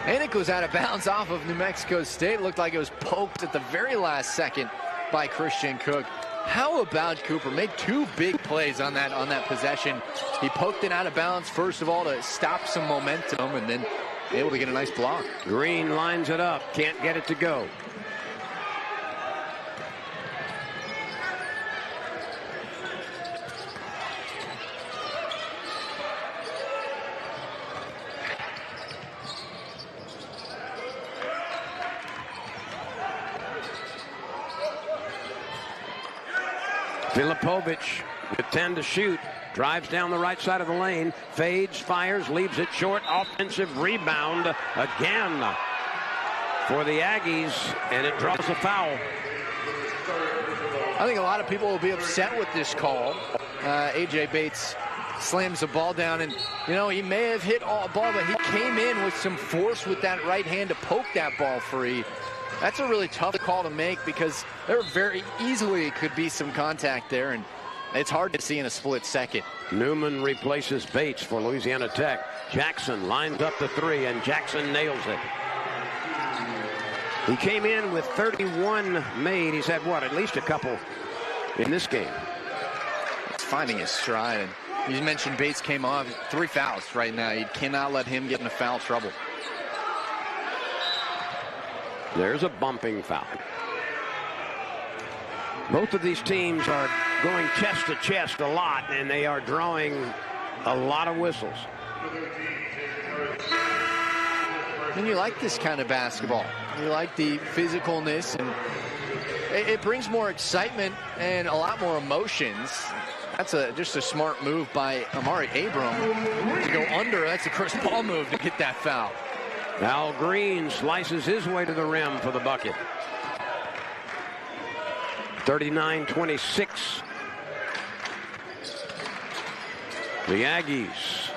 And it goes out of bounds off of New Mexico State. Looked like it was poked at the very last second by Christian Cook. How about Cooper? Made 2 big plays on that possession. He poked it out of bounds, first of all, to stop some momentum, and then able to get a nice block. Green lines it up. Can't get it to go. Filipovic with 10 to shoot. Drives down the right side of the lane. Fades, fires, leaves it short. Offensive rebound again for the Aggies, and it draws a foul. I think a lot of people will be upset with this call. A.J. Bates slams the ball down, and you know, he may have hit all ball, but he came in with some force with that right hand to poke that ball free. That's a really tough call to make because there very easily could be some contact there, and it's hard to see in a split second. Newman replaces Bates for Louisiana Tech. Jackson lines up the three, and Jackson nails it. He came in with 31 made. He's had, what, at least a couple in this game. He's finding his stride. And you mentioned Bates came off 3 fouls right now. You cannot let him get into foul trouble. There's a bumping foul. Both of these teams are going chest to chest a lot, and they are drawing a lot of whistles. And you like this kind of basketball. You like the physicalness, and it brings more excitement and a lot more emotions. That's just a smart move by Amari Abram to go under. That's a Chris Paul move to get that foul. Al Green slices his way to the rim for the bucket. 39-26. The Aggies,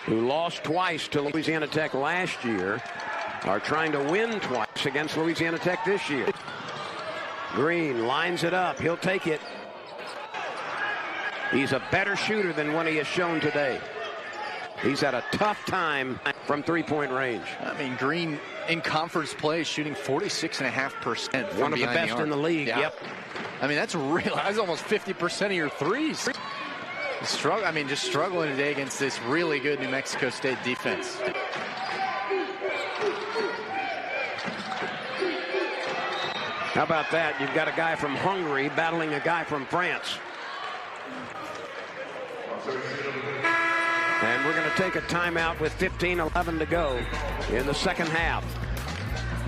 who lost twice to Louisiana Tech last year, are trying to win twice against Louisiana Tech this year. Green lines it up. He'll take it. He's a better shooter than what he has shown today. He's had a tough time from three-point range. I mean, Green in conference play is shooting 46.5%. One of the best in the league. Yeah. Yep. I mean, that's real. That's almost 50% of your threes. Just struggling today against this really good New Mexico State defense. How about that? You've got a guy from Hungary battling a guy from France. And we're going to take a timeout with 15:11 to go in the second half.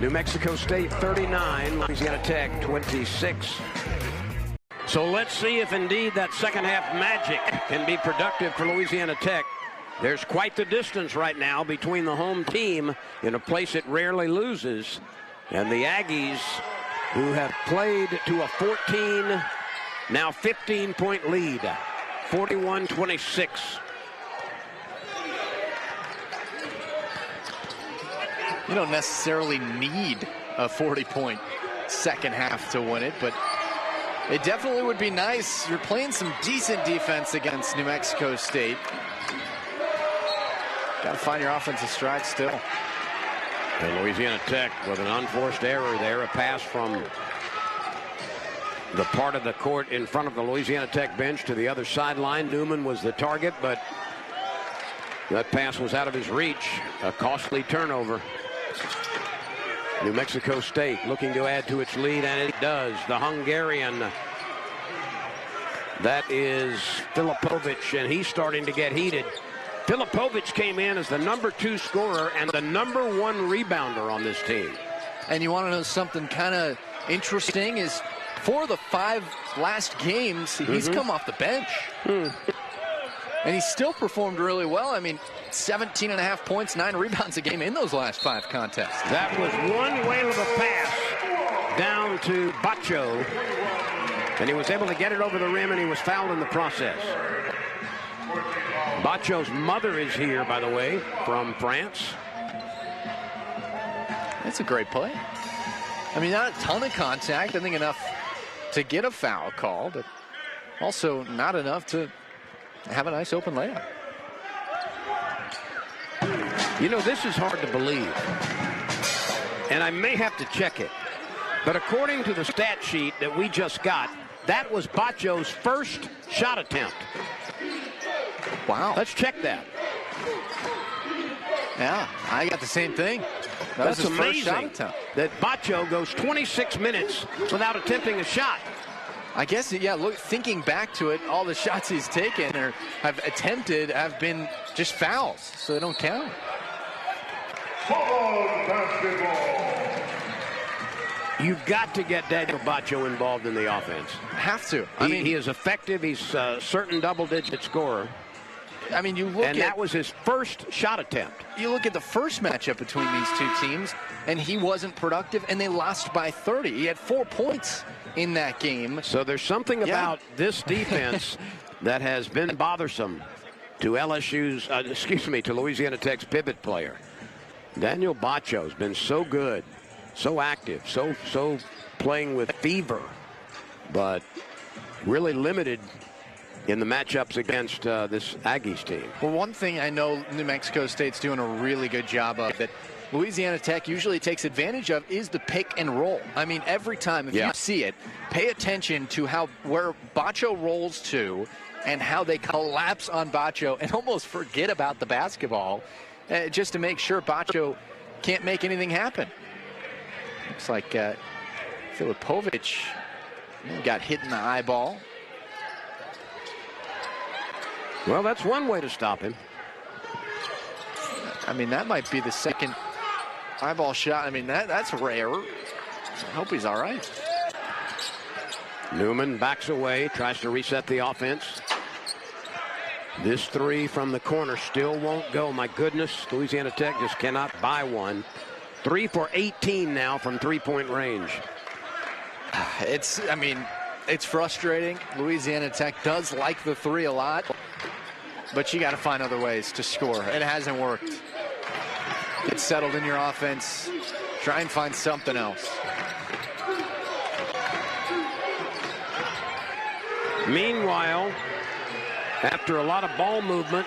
New Mexico State 39, Louisiana Tech 26. So let's see if indeed that second half magic can be productive for Louisiana Tech. There's quite the distance right now between the home team in a place it rarely loses and the Aggies, who have played to a 14, now 15-point lead, 41-26. You don't necessarily need a 40-point second half to win it, but it definitely would be nice. You're playing some decent defense against New Mexico State. Got to find your offensive stride still. And Louisiana Tech with an unforced error there, a pass from the part of the court in front of the Louisiana Tech bench to the other sideline. Newman was the target, but that pass was out of his reach. A costly turnover. New Mexico State looking to add to its lead, and it does. The Hungarian, that is Filipovic, and he's starting to get heated. Filipovic came in as the #2 scorer and the #1 rebounder on this team. And you want to know something kind of interesting is for the 5 last games, he's come off the bench. And he still performed really well. I mean, 17.5 points, 9 rebounds a game in those last 5 contests. That was one whale of a pass down to Bacho. And he was able to get it over the rim, and he was fouled in the process. Bacho's mother is here, by the way, from France. That's a great play. I mean, not a ton of contact. I think enough to get a foul call, but also not enough to have a nice open layup. You know, this is hard to believe, and I may have to check it, but according to the stat sheet that we just got, that was Bacho's first shot attempt. Wow. Let's check that. Yeah, I got the same thing. That's amazing that Bacho goes 26 minutes without attempting a shot. I guess, yeah, look, thinking back to it, all the shots he's taken or have attempted have been just fouls, so they don't count. You've got to get Daniel Bacho involved in the offense. Have to. I mean, he is effective. He's a certain double-digit scorer. I mean, you look and that was his first shot attempt. You look at the first matchup between these two teams, and he wasn't productive, and they lost by 30. He had 4 points in that game. So there's something about this defense that has been bothersome. to LSU's, to Louisiana Tech's pivot player. Daniel Bacho's been so good, so active, so playing with fever, but really limited in the matchups against this Aggies team. Well, one thing I know New Mexico State's doing a really good job of that Louisiana Tech usually takes advantage of is the pick and roll. I mean, every time if you see it, pay attention to where Bacho rolls to and how they collapse on Bacho and almost forget about the basketball just to make sure Bacho can't make anything happen. Looks like Filipovic got hit in the eyeball. Well, that's one way to stop him. I mean, that might be the second eyeball shot. I mean, that's rare. I hope he's all right. Newman backs away, tries to reset the offense. This three from the corner still won't go. My goodness, Louisiana Tech just cannot buy one. 3 for 18 now from three-point range. It's frustrating. Louisiana Tech does like the three a lot, but you got to find other ways to score. It hasn't worked. Get settled in your offense. Try and find something else. Meanwhile, after a lot of ball movement,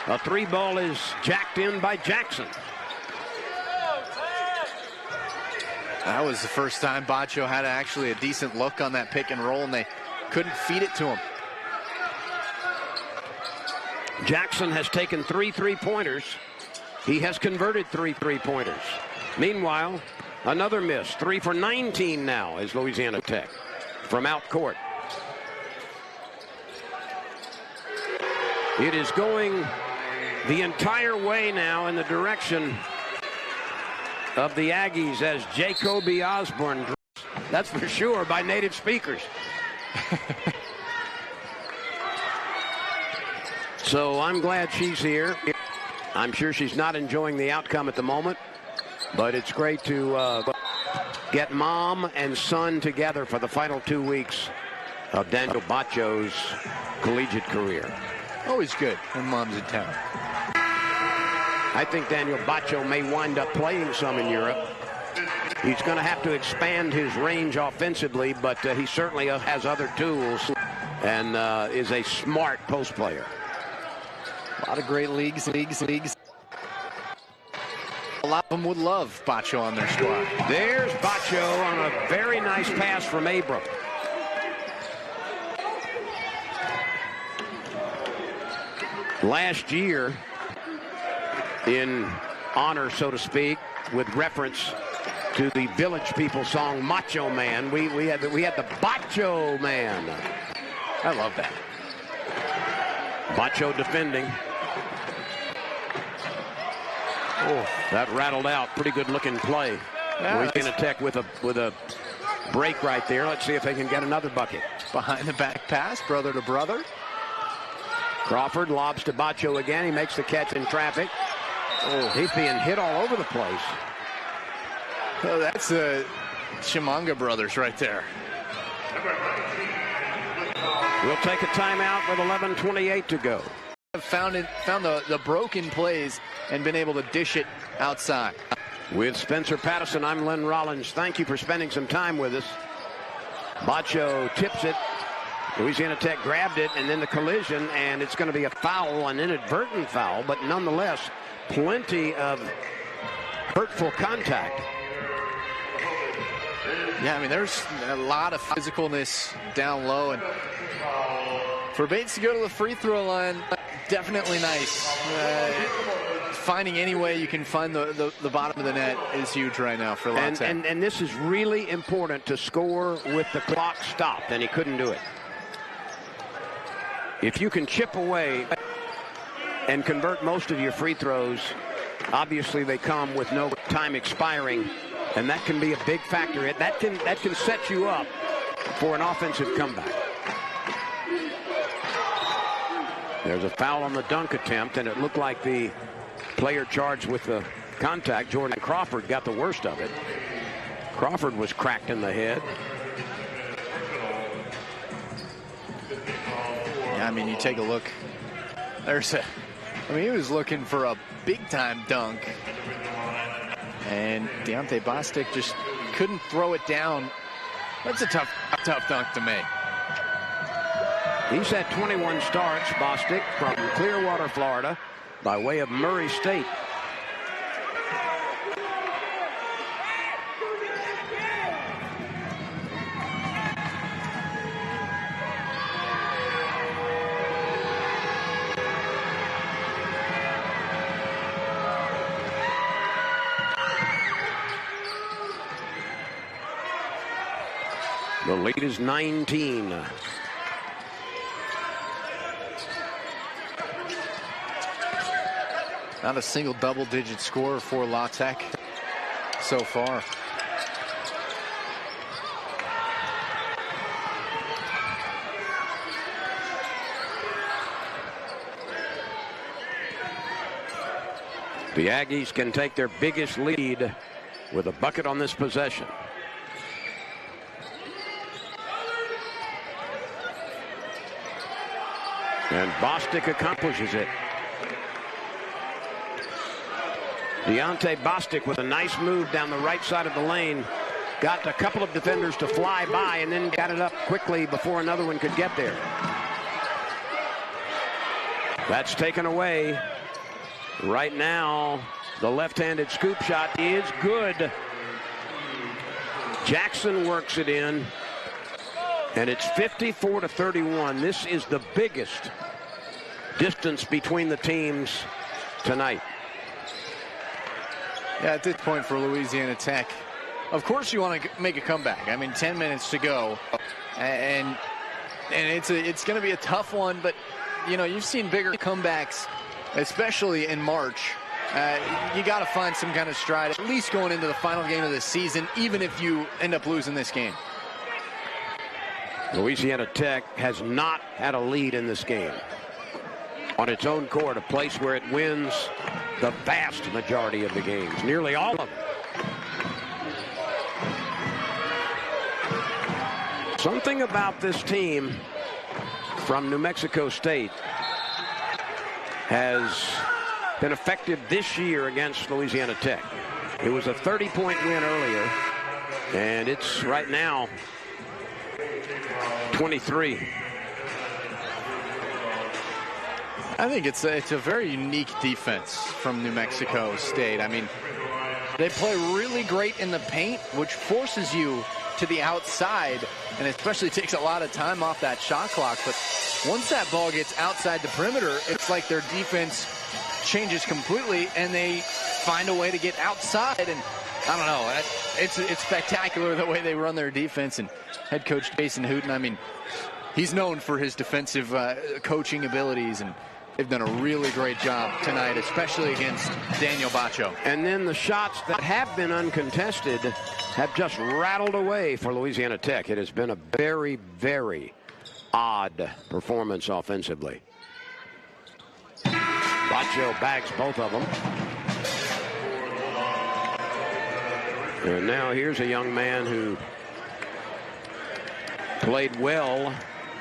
a three ball is jacked in by Jackson. That was the first time Bacho had actually a decent look on that pick and roll, and they couldn't feed it to him. Jackson has taken 3 3-pointers. He has converted 3 3-pointers. Meanwhile, another miss. 3 for 19 now is Louisiana Tech from out court. It is going the entire way now in the direction of the Aggies as Jacoby Osborne. That's for sure by native speakers. So I'm glad she's here. I'm sure she's not enjoying the outcome at the moment, but it's great to get mom and son together for the final 2 weeks of Daniel Bacho's collegiate career. Always good when mom's in town. I think Daniel Bacho may wind up playing some in Europe. He's going to have to expand his range offensively, but he certainly has other tools and is a smart post player. A lot of great leagues. A lot of them would love Bacho on their squad. There's Bacho on a very nice pass from Abram. Last year, in honor, so to speak, with reference to the Village People song Macho Man, we had the Bacho Man. I love that. Bacho defending. Oh, that rattled out. Pretty good looking play. Louisiana Tech with a break right there. Let's see if they can get another bucket. Behind the back pass, brother to brother. Crawford lobs to Bacho again. He makes the catch in traffic. Oh, he's being hit all over the place. Oh, that's the Chimanga brothers right there. We'll take a timeout with 11:28 to go. Found the broken plays and been able to dish it outside. With Spencer Patterson, I'm Len Rollins. Thank you for spending some time with us. Bacho tips it. Louisiana Tech grabbed it, and then the collision, and it's going to be a foul, an inadvertent foul, but nonetheless, plenty of hurtful contact. Yeah, I mean, there's a lot of physicalness down low, and for Bates to go to the free throw line, definitely nice. Finding any way you can find the bottom of the net is huge right now for La Tech. And this is really important to score with the clock stopped, and he couldn't do it. If you can chip away and convert most of your free throws, obviously they come with no time expiring, and that can be a big factor. That can set you up for an offensive comeback. There's a foul on the dunk attempt, and it looked like the player charged with the contact, Jordan Crawford, got the worst of it. Crawford was cracked in the head. I mean, you take a look he was looking for a big-time dunk. And Deontay Bostic just couldn't throw it down. That's a tough dunk to make. He's had 21 starts, Bostic, from Clearwater, Florida, by way of Murray State. The lead is 19. Not a single double-digit score for La Tech so far. The Aggies can take their biggest lead with a bucket on this possession. And Bostic accomplishes it. Deontay Bostic with a nice move down the right side of the lane. Got a couple of defenders to fly by and then got it up quickly before another one could get there. That's taken away. Right now, the left-handed scoop shot is good. Jackson works it in. And it's 54-31. This is the biggest distance between the teams tonight. Yeah, at this point for Louisiana Tech, of course you want to make a comeback. I mean, 10 minutes to go, and it's going to be a tough one. But you know, you've seen bigger comebacks, especially in March. You got to find some kind of stride, at least going into the final game of the season, even if you end up losing this game. Louisiana Tech has not had a lead in this game. On its own court, a place where it wins the vast majority of the games, nearly all of them. Something about this team from New Mexico State has been effective this year against Louisiana Tech. It was a 30-point win earlier, and it's right now 23. I think it's a very unique defense from New Mexico State. I mean, they play really great in the paint, which forces you to the outside, and especially takes a lot of time off that shot clock. But once that ball gets outside the perimeter, it's like their defense changes completely, and they find a way to get outside. And I don't know, it's spectacular the way they run their defense. And head coach Jason Hooten, I mean, he's known for his defensive coaching abilities, and they've done a really great job tonight, especially against Daniel Bacho. And then the shots that have been uncontested have just rattled away for Louisiana Tech. It has been a very, very odd performance offensively. Bacho bags both of them. And now here's a young man who played well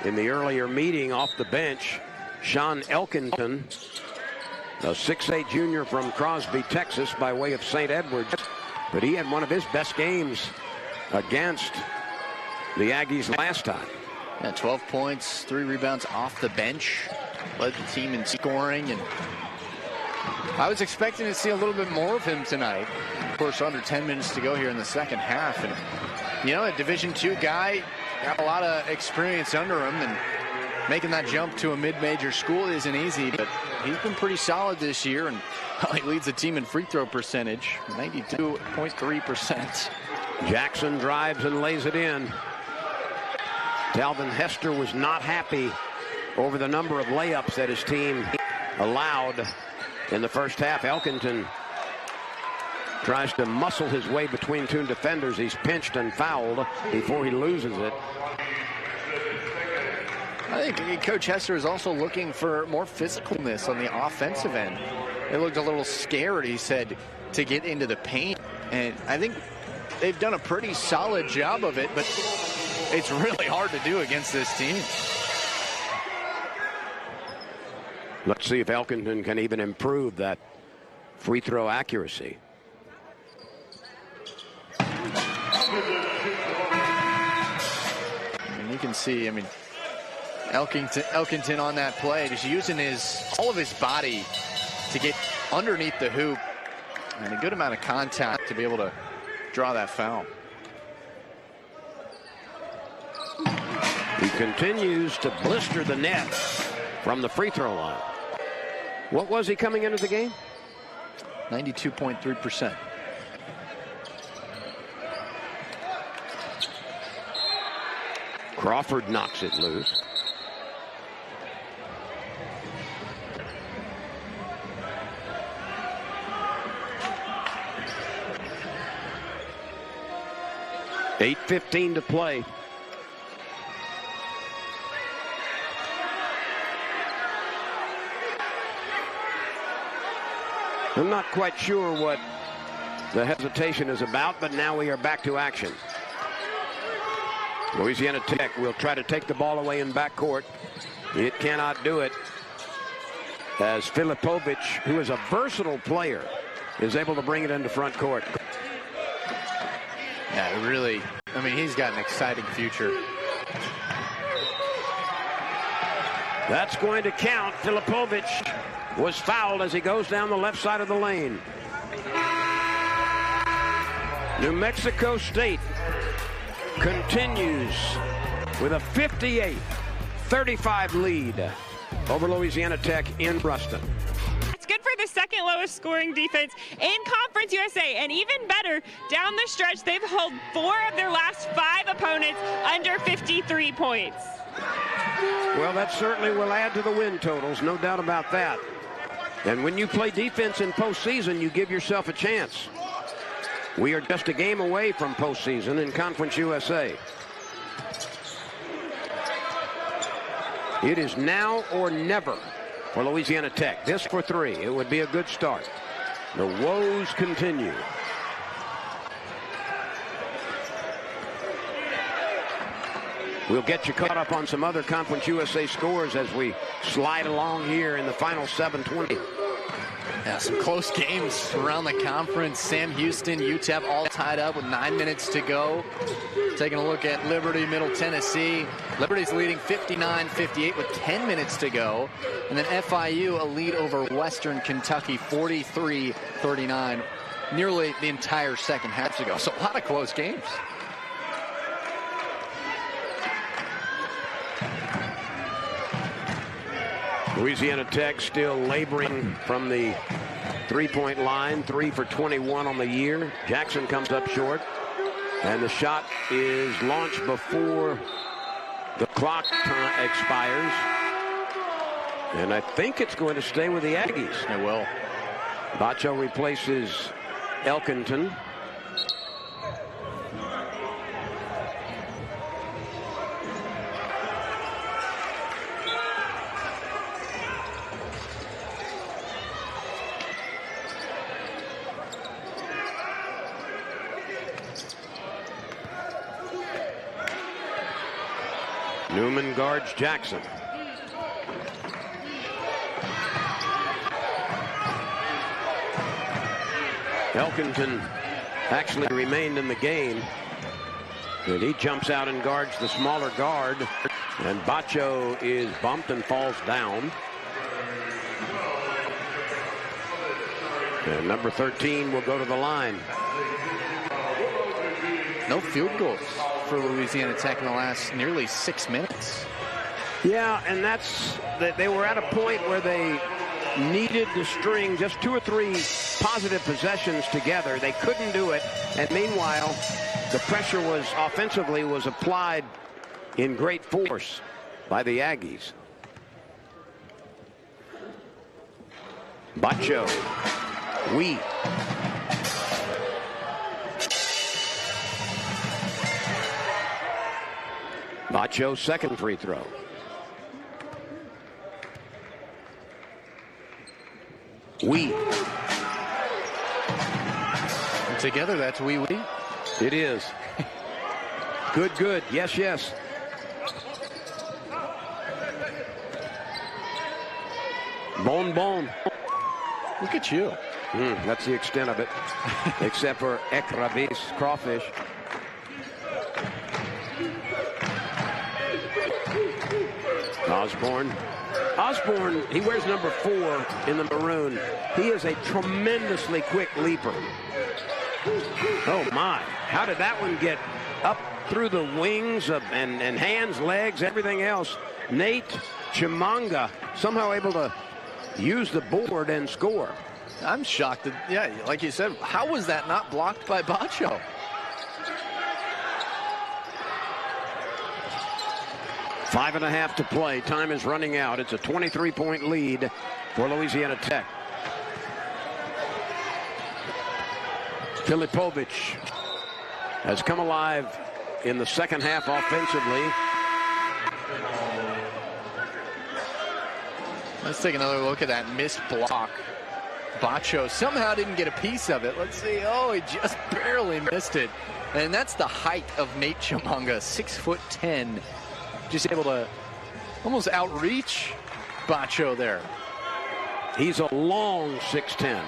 in the earlier meeting off the bench. Sean Elkington, a 6'8" junior from Crosby, Texas, by way of St. Edwards. But he had one of his best games against the Aggies last time. Yeah, 12 points, 3 rebounds off the bench. Led the team in scoring. And I was expecting to see a little bit more of him tonight. Of course, under 10 minutes to go here in the second half. And, you know, a Division II guy, got a lot of experience under him. And making that jump to a mid-major school isn't easy, but he's been pretty solid this year, and he leads the team in free throw percentage, 92.3%. Jackson drives and lays it in. Talvin Hester was not happy over the number of layups that his team allowed in the first half. Elkington tries to muscle his way between two defenders. He's pinched and fouled before he loses it. I think Coach Hester is also looking for more physicalness on the offensive end. They looked a little scared, he said, to get into the paint. And I think they've done a pretty solid job of it, but it's really hard to do against this team. Let's see if Elkington can even improve that free throw accuracy. And you can see, I mean, Elkington on that play, just using all of his body to get underneath the hoop, and a good amount of contact to be able to draw that foul. He continues to blister the net from the free throw line. What was he coming into the game? 92.3%. Crawford knocks it loose. .8:15 to play. I'm not quite sure what the hesitation is about, but now we are back to action. Louisiana Tech will try to take the ball away in backcourt. It cannot do it, as Filipovic, who is a versatile player, is able to bring it into front court. Yeah, really, I mean, he's got an exciting future. That's going to count. Filipovic was fouled as he goes down the left side of the lane. New Mexico State continues with a 58-35 lead over Louisiana Tech in Ruston. It's good for the second lowest scoring defense in Conference USA, and even better, down the stretch, they've held 4 of their last 5 opponents under 53 points. Well, that certainly will add to the win totals, no doubt about that. And when you play defense in postseason, you give yourself a chance. We are just a game away from postseason in Conference USA. It is now or never for Louisiana Tech. This for 3. It would be a good start. The woes continue. We'll get you caught up on some other Conference USA scores as we slide along here in the final 7:20. Yeah, some close games around the conference. Sam Houston, UTEP all tied up with 9 minutes to go. Taking a look at Liberty, Middle Tennessee. Liberty's leading 59-58 with 10 minutes to go. And then FIU, a lead over Western Kentucky, 43-39. Nearly the entire second half to go. So a lot of close games. Louisiana Tech still laboring from the three-point line. 3 for 21 on the year. Jackson comes up short. And the shot is launched before the clock expires. And I think it's going to stay with the Aggies. It will. Bacho replaces Elkington. Newman guards Jackson. Elkington actually remained in the game. And he jumps out and guards the smaller guard. And Bacho is bumped and falls down. And number 13 will go to the line. No field goals for Louisiana Tech in the last nearly 6 minutes. Yeah, and they were at a point where they needed to string just 2 or 3 positive possessions together. They couldn't do it, and meanwhile, the pressure offensively was applied in great force by the Aggies. Bacho. Bacho's second free throw. And together, that's wee. It is. Good. Yes. Bon bon. Look at you. That's the extent of it, except for ekravis, crawfish. Osborne, he wears number 4 in the maroon. He is a tremendously quick leaper. Oh my, how did that one get up through the wings and hands, legs, everything else? Nate Chimanga somehow able to use the board and score. I'm shocked that, yeah, like you said, how was that not blocked by Bacho? Five and a half to play. Time is running out. It's a 23-point lead for Louisiana Tech. Filipovic has come alive in the second half offensively. Let's take another look at that missed block. Bacho somehow didn't get a piece of it. Let's see. Oh, he just barely missed it. And that's the height of Nate Chimanga, 6'10". Just able to almost outreach Bacho there. He's a long 6'10".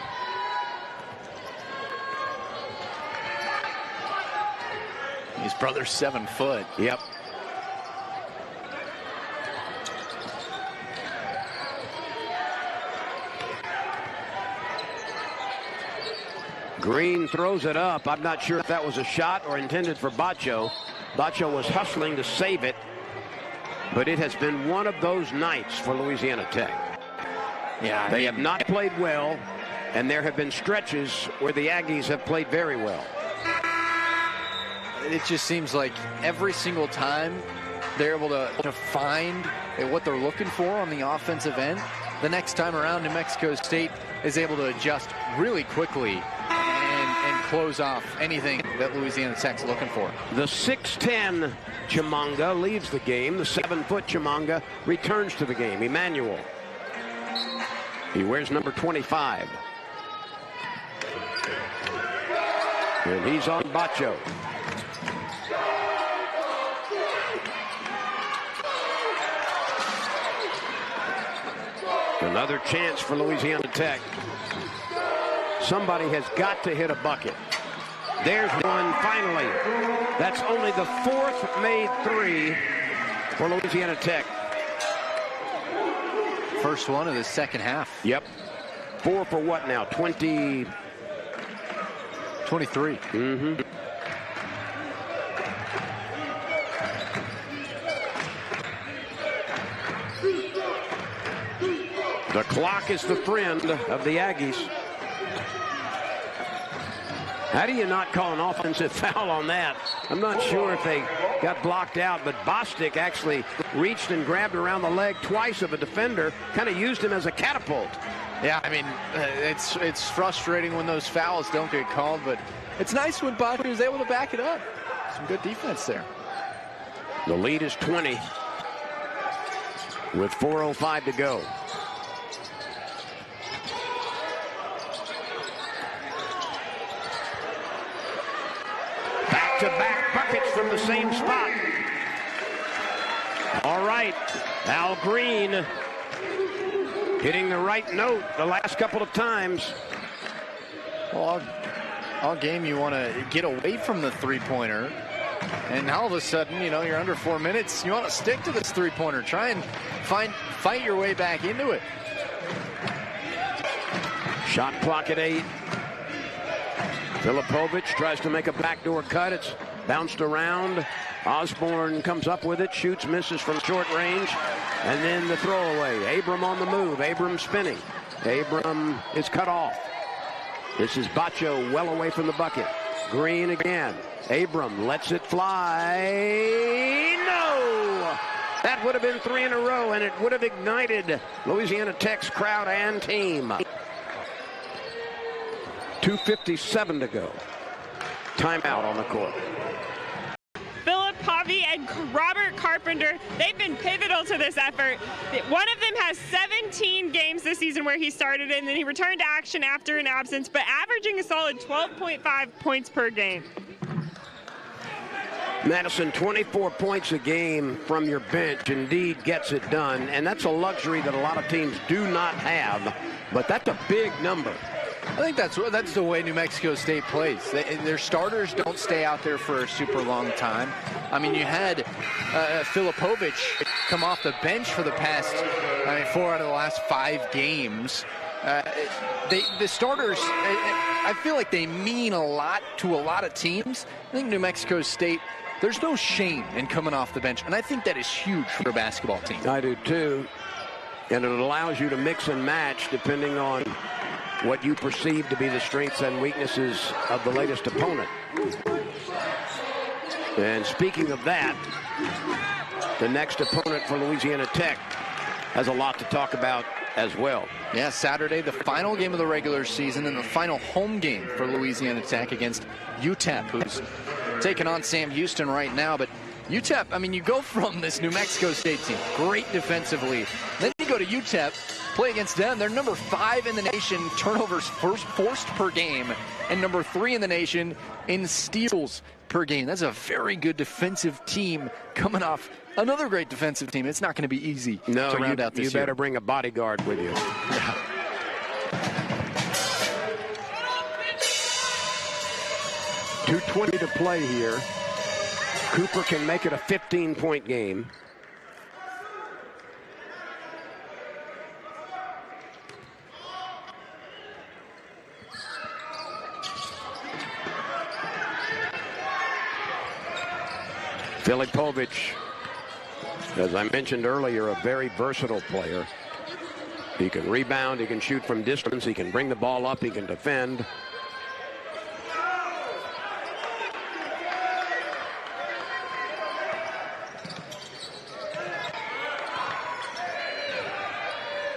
His brother's 7 foot. Yep. Green throws it up. I'm not sure if that was a shot or intended for Bacho. Bacho was hustling to save it, but it has been one of those nights for Louisiana Tech. Yeah, they have not played well, and there have been stretches where the Aggies have played very well. It just seems like every single time they're able to find what they're looking for on the offensive end, the next time around, New Mexico State is able to adjust really quickly and close off anything that Louisiana Tech's looking for. The 6'10" Chimanga leaves the game. The 7-foot Chimanga returns to the game. Emmanuel. He wears number 25. And he's on Bacho. Another chance for Louisiana Tech. Somebody has got to hit a bucket. There's one finally. That's only the 4th made 3 for Louisiana Tech. First one of the second half. Yep. 4 for what now? 23. Mm-hmm. The clock is the friend of the Aggies. How do you not call an offensive foul on that? I'm not sure if they got blocked out, but Bostic actually reached and grabbed around the leg twice of a defender, kind of used him as a catapult. Yeah, I mean, it's frustrating when those fouls don't get called, but it's nice when Bostic was able to back it up. Some good defense there. The lead is 20 with 4:05 to go. Back-to-back buckets from the same spot. All right, Al Green hitting the right note the last couple of times. Well, all game you want to get away from the three-pointer, and all of a sudden, you know, you're under 4 minutes. You want to stick to this three-pointer. Try and fight your way back into it. Shot clock at 8. Filipovic tries to make a backdoor cut. It's bounced around. Osborne comes up with it, shoots, misses from short range, and then the throwaway. Abram on the move. Abram spinning. Abram is cut off. This is Bacho well away from the bucket. Green again. Abram lets it fly. No! That would have been 3 in a row, and it would have ignited Louisiana Tech's crowd and team. 2:57 to go. Timeout on the court. Philip Povey and Robert Carpenter, they've been pivotal to this effort. One of them has 17 games this season where he started, and then he returned to action after an absence, but averaging a solid 12.5 points per game. Madison, 24 points a game from your bench indeed gets it done, and that's a luxury that a lot of teams do not have, but that's a big number. I think that's the way New Mexico State plays. Their starters don't stay out there for a super long time. I mean, you had Filipovich come off the bench for the past, 4 out of the last 5 games. The starters, I feel like they mean a lot to a lot of teams. I think New Mexico State, there's no shame in coming off the bench, and I think that is huge for a basketball team. I do too, and it allows you to mix and match depending on what you perceive to be the strengths and weaknesses of the latest opponent. And speaking of that, the next opponent for Louisiana Tech has a lot to talk about as well. Yeah, Saturday, the final game of the regular season and the final home game for Louisiana Tech against UTEP, who's taking on Sam Houston right now. But UTEP, I mean, you go from this New Mexico State team, great defensively, then you go to UTEP, play against them. They're number 5 in the nation, turnovers forced per game, and number 3 in the nation in steals per game. That's a very good defensive team coming off another great defensive team. It's not going to be easy to round out this year. You better bring a bodyguard with you. Yeah. .220 to play here. Cooper can make it a 15-point game. Filipovich, as I mentioned earlier, a very versatile player. He can rebound, he can shoot from distance, he can bring the ball up, he can defend.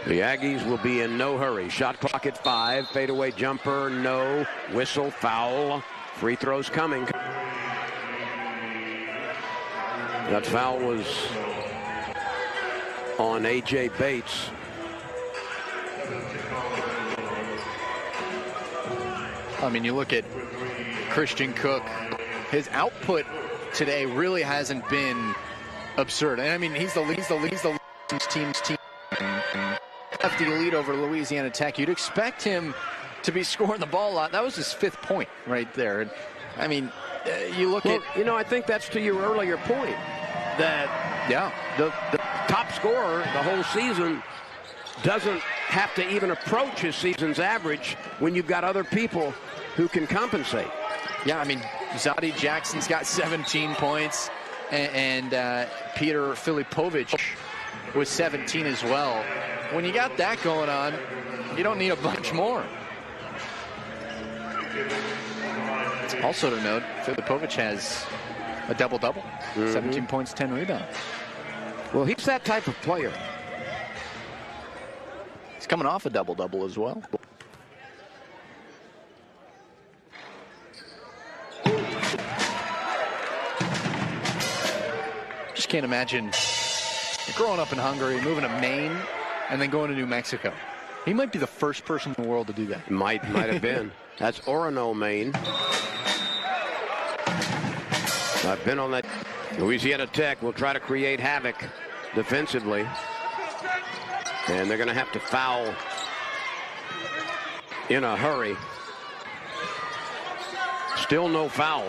The Aggies will be in no hurry. Shot clock at 5. Fadeaway jumper, no. Whistle, foul. Free throws coming. That foul was on A.J. Bates. I mean, you look at Christian Cook. His output today really hasn't been absurd. And I mean, he's the team's team. The lead over Louisiana Tech. You'd expect him to be scoring the ball a lot. That was his 5th point right there. And I mean, you look at... You know, I think that's to your earlier point. That, yeah, the top scorer the whole season doesn't have to even approach his season's average when you've got other people who can compensate. Yeah, I mean, Zadie Jackson's got 17 points, and Peter Filipovich with 17 as well. When you got that going on, you don't need a bunch more. Also to note, Filipovich has a double-double. 17 points, 10 rebounds. Well, he's that type of player. He's coming off a double-double as well. Just can't imagine growing up in Hungary, moving to Maine, and then going to New Mexico. He might be the first person in the world to do that. Might have been. That's Orono, Maine. I've been on that. Louisiana Tech will try to create havoc defensively. And they're going to have to foul in a hurry. Still no foul.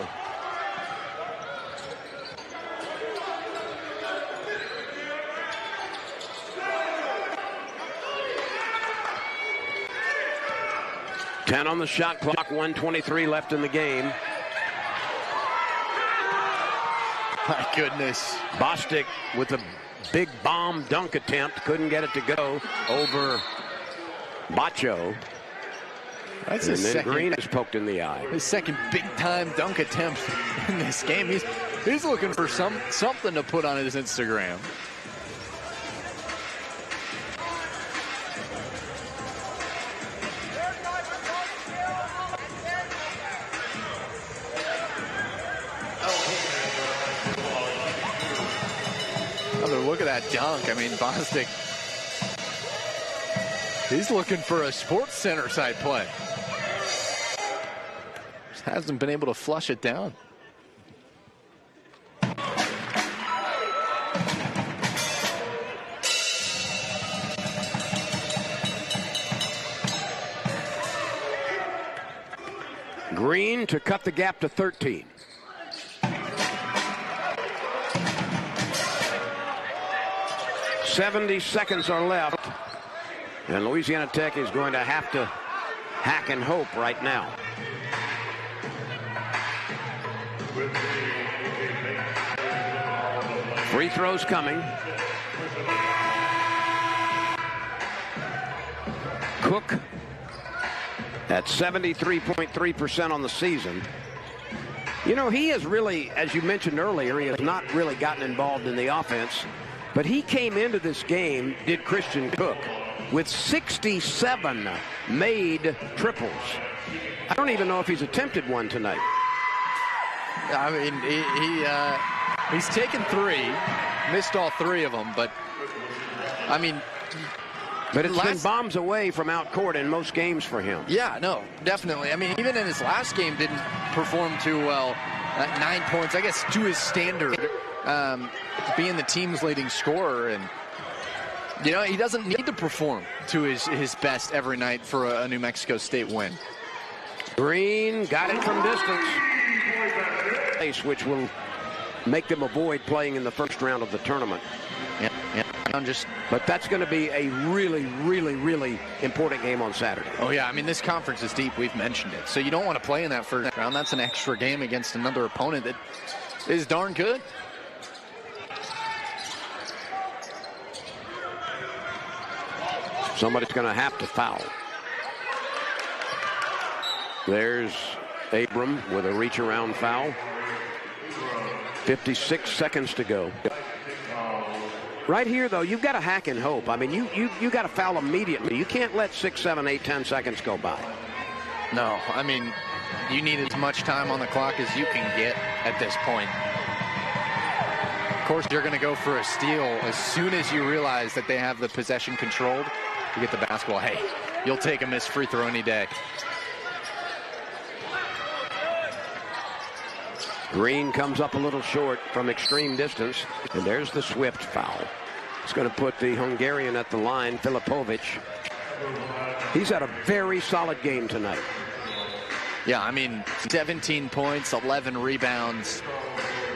Ten on the shot clock, 1:23 left in the game. My goodness. Bostic with a big bomb dunk attempt. Couldn't get it to go over Bacho. That's and then Green is poked in the eye. His second big-time dunk attempt in this game. He's looking for something to put on his Instagram. Look at that dunk. I mean, Bostic, he's looking for a Sports Center side play. Just hasn't been able to flush it down. Green to cut the gap to 13. "70 seconds are left, and Louisiana Tech is going to have to hack and hope right now. Free throws coming. Cook at 73.3% on the season. You know, he has really, as you mentioned earlier, he has not really gotten involved in the offense. But he came into this game, did Christian Cook, with 67 made triples. I don't even know if he's attempted one tonight. I mean, he's taken 3, missed all 3 of them, but I mean, but it's been bombs away from out court in most games for him. Yeah, no, definitely. I mean, even in his last game, didn't perform too well. 9 points, I guess, to his standard, being the team's leading scorer, and you know, he doesn't need to perform to his best every night for a New Mexico State win. Green got it from distance, which will make them avoid playing in the first round of the tournament. Yeah. But that's going to be a really, really, really important game on Saturday. Oh, yeah. I mean, this conference is deep. We've mentioned it. So you don't want to play in that first round. That's an extra game against another opponent that is darn good. Somebody's going to have to foul. There's Abram with a reach-around foul. 56 seconds to go. Right here, though, you've got to hack and hope. I mean, you got to foul immediately. You can't let 6, 7, 8, 10 seconds go by. No, I mean, you need as much time on the clock as you can get at this point. Of course, you're going to go for a steal as soon as you realize that they have the possession controlled. You get the basketball. Hey, you'll take a missed free throw any day. Green comes up a little short from extreme distance, and there's the Swift foul. It's going to put the Hungarian at the line, Filipovic. He's had a very solid game tonight. Yeah, I mean, 17 points, 11 rebounds.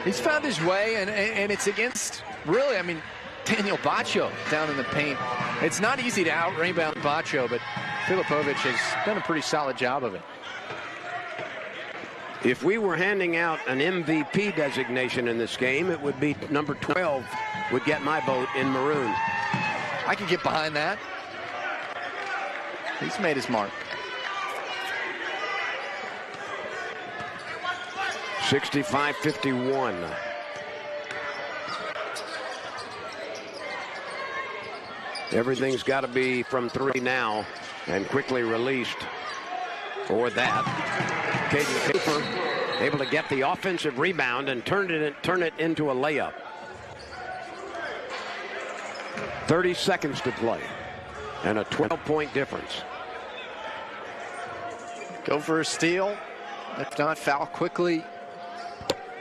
He's found his way, and it's against, really, I mean, Daniel Baccio down in the paint. It's not easy to out-rebound Baccio, but Filipovic has done a pretty solid job of it. If we were handing out an MVP designation in this game, it would be number 12 would get my vote in maroon. I could get behind that. He's made his mark. 65-51. Everything's got to be from 3 now and quickly released for that. Caden Cooper able to get the offensive rebound and turn it into a layup. 30 seconds to play and a 12-point difference. Go for a steal. If not, foul quickly.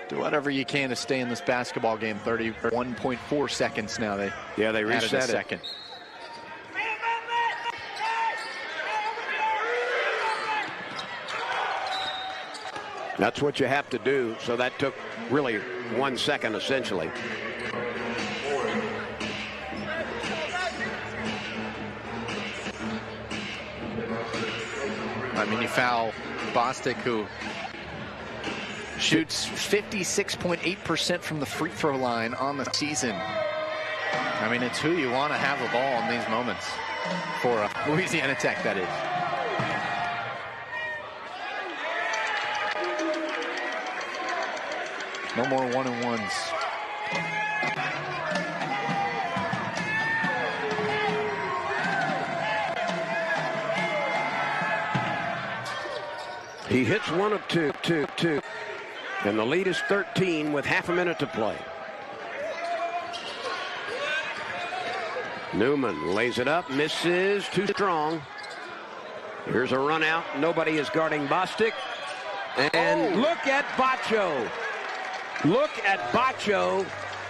Do whatever you can to stay in this basketball game. 31.4 seconds now. They reset a second. That's what you have to do. So that took really 1 second, essentially. I mean, you foul Bostic, who shoots 56.8% from the free throw line on the season. I mean, it's who you want to have the ball in these moments for Louisiana Tech, that is. No more one-and-ones. He hits one of two. And the lead is 13 with half a minute to play. Newman lays it up, misses, too strong. Here's a run out. Nobody is guarding Bostic. And look at Baccio. Look at Baccio,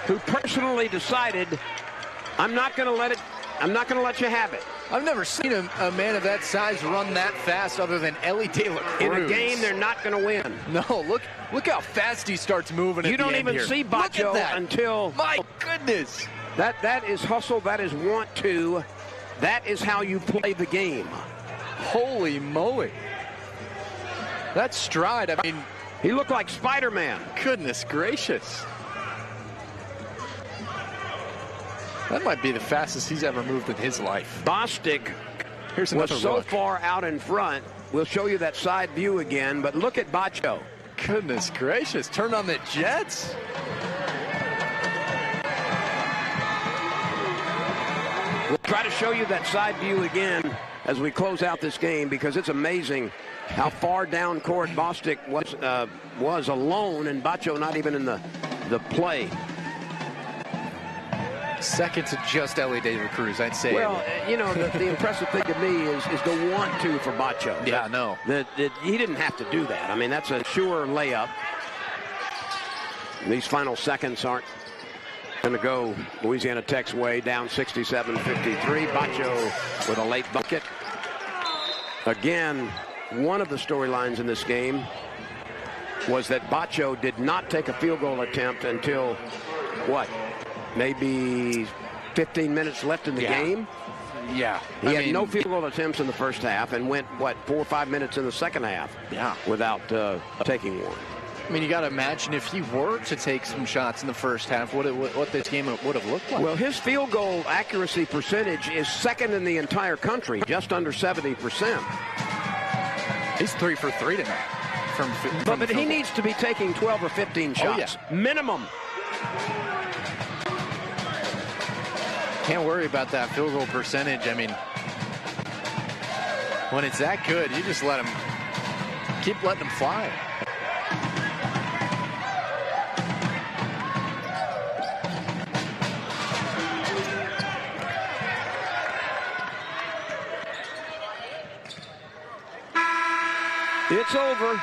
who personally decided, I'm not going to let you have it. I've never seen a man of that size run that fast other than Ellie De La Cruz. In a game they're not going to win. No, look how fast he starts moving. You don't even see Bacho until... My goodness. That is hustle. That is want to. That is how you play the game. Holy moly. That stride, I mean... He looked like Spider-Man. Goodness gracious. That might be the fastest he's ever moved in his life. Bostic was so far out in front. We'll show you that side view again, but look at Bacho. Goodness gracious, turn on the jets. We'll try to show you that side view again as we close out this game, because it's amazing how far down court Bostic was alone, and Bacho not even in the play. Second to just Ellie De La Cruz, I'd say. Well, you know, the impressive thing to me is the want to for Bacho. Yeah, no. He didn't have to do that. I mean, that's a sure layup. These final seconds aren't going to go Louisiana Tech's way, down 67-53. Bacho with a late bucket. Again, one of the storylines in this game was that Bacho did not take a field goal attempt until, what, maybe 15 minutes left in the game? Yeah. He had no field goal attempts in the first half and went, what, 4 or 5 minutes in the second half without taking one. I mean, you got to imagine if he were to take some shots in the first half, what this game would have looked like. Well, his field goal accuracy percentage is second in the entire country, just under 70%. He's 3 for 3 tonight. But he needs to be taking 12 or 15 shots, minimum. Can't worry about that field goal percentage. I mean, when it's that good, you just keep letting him fly. It's over.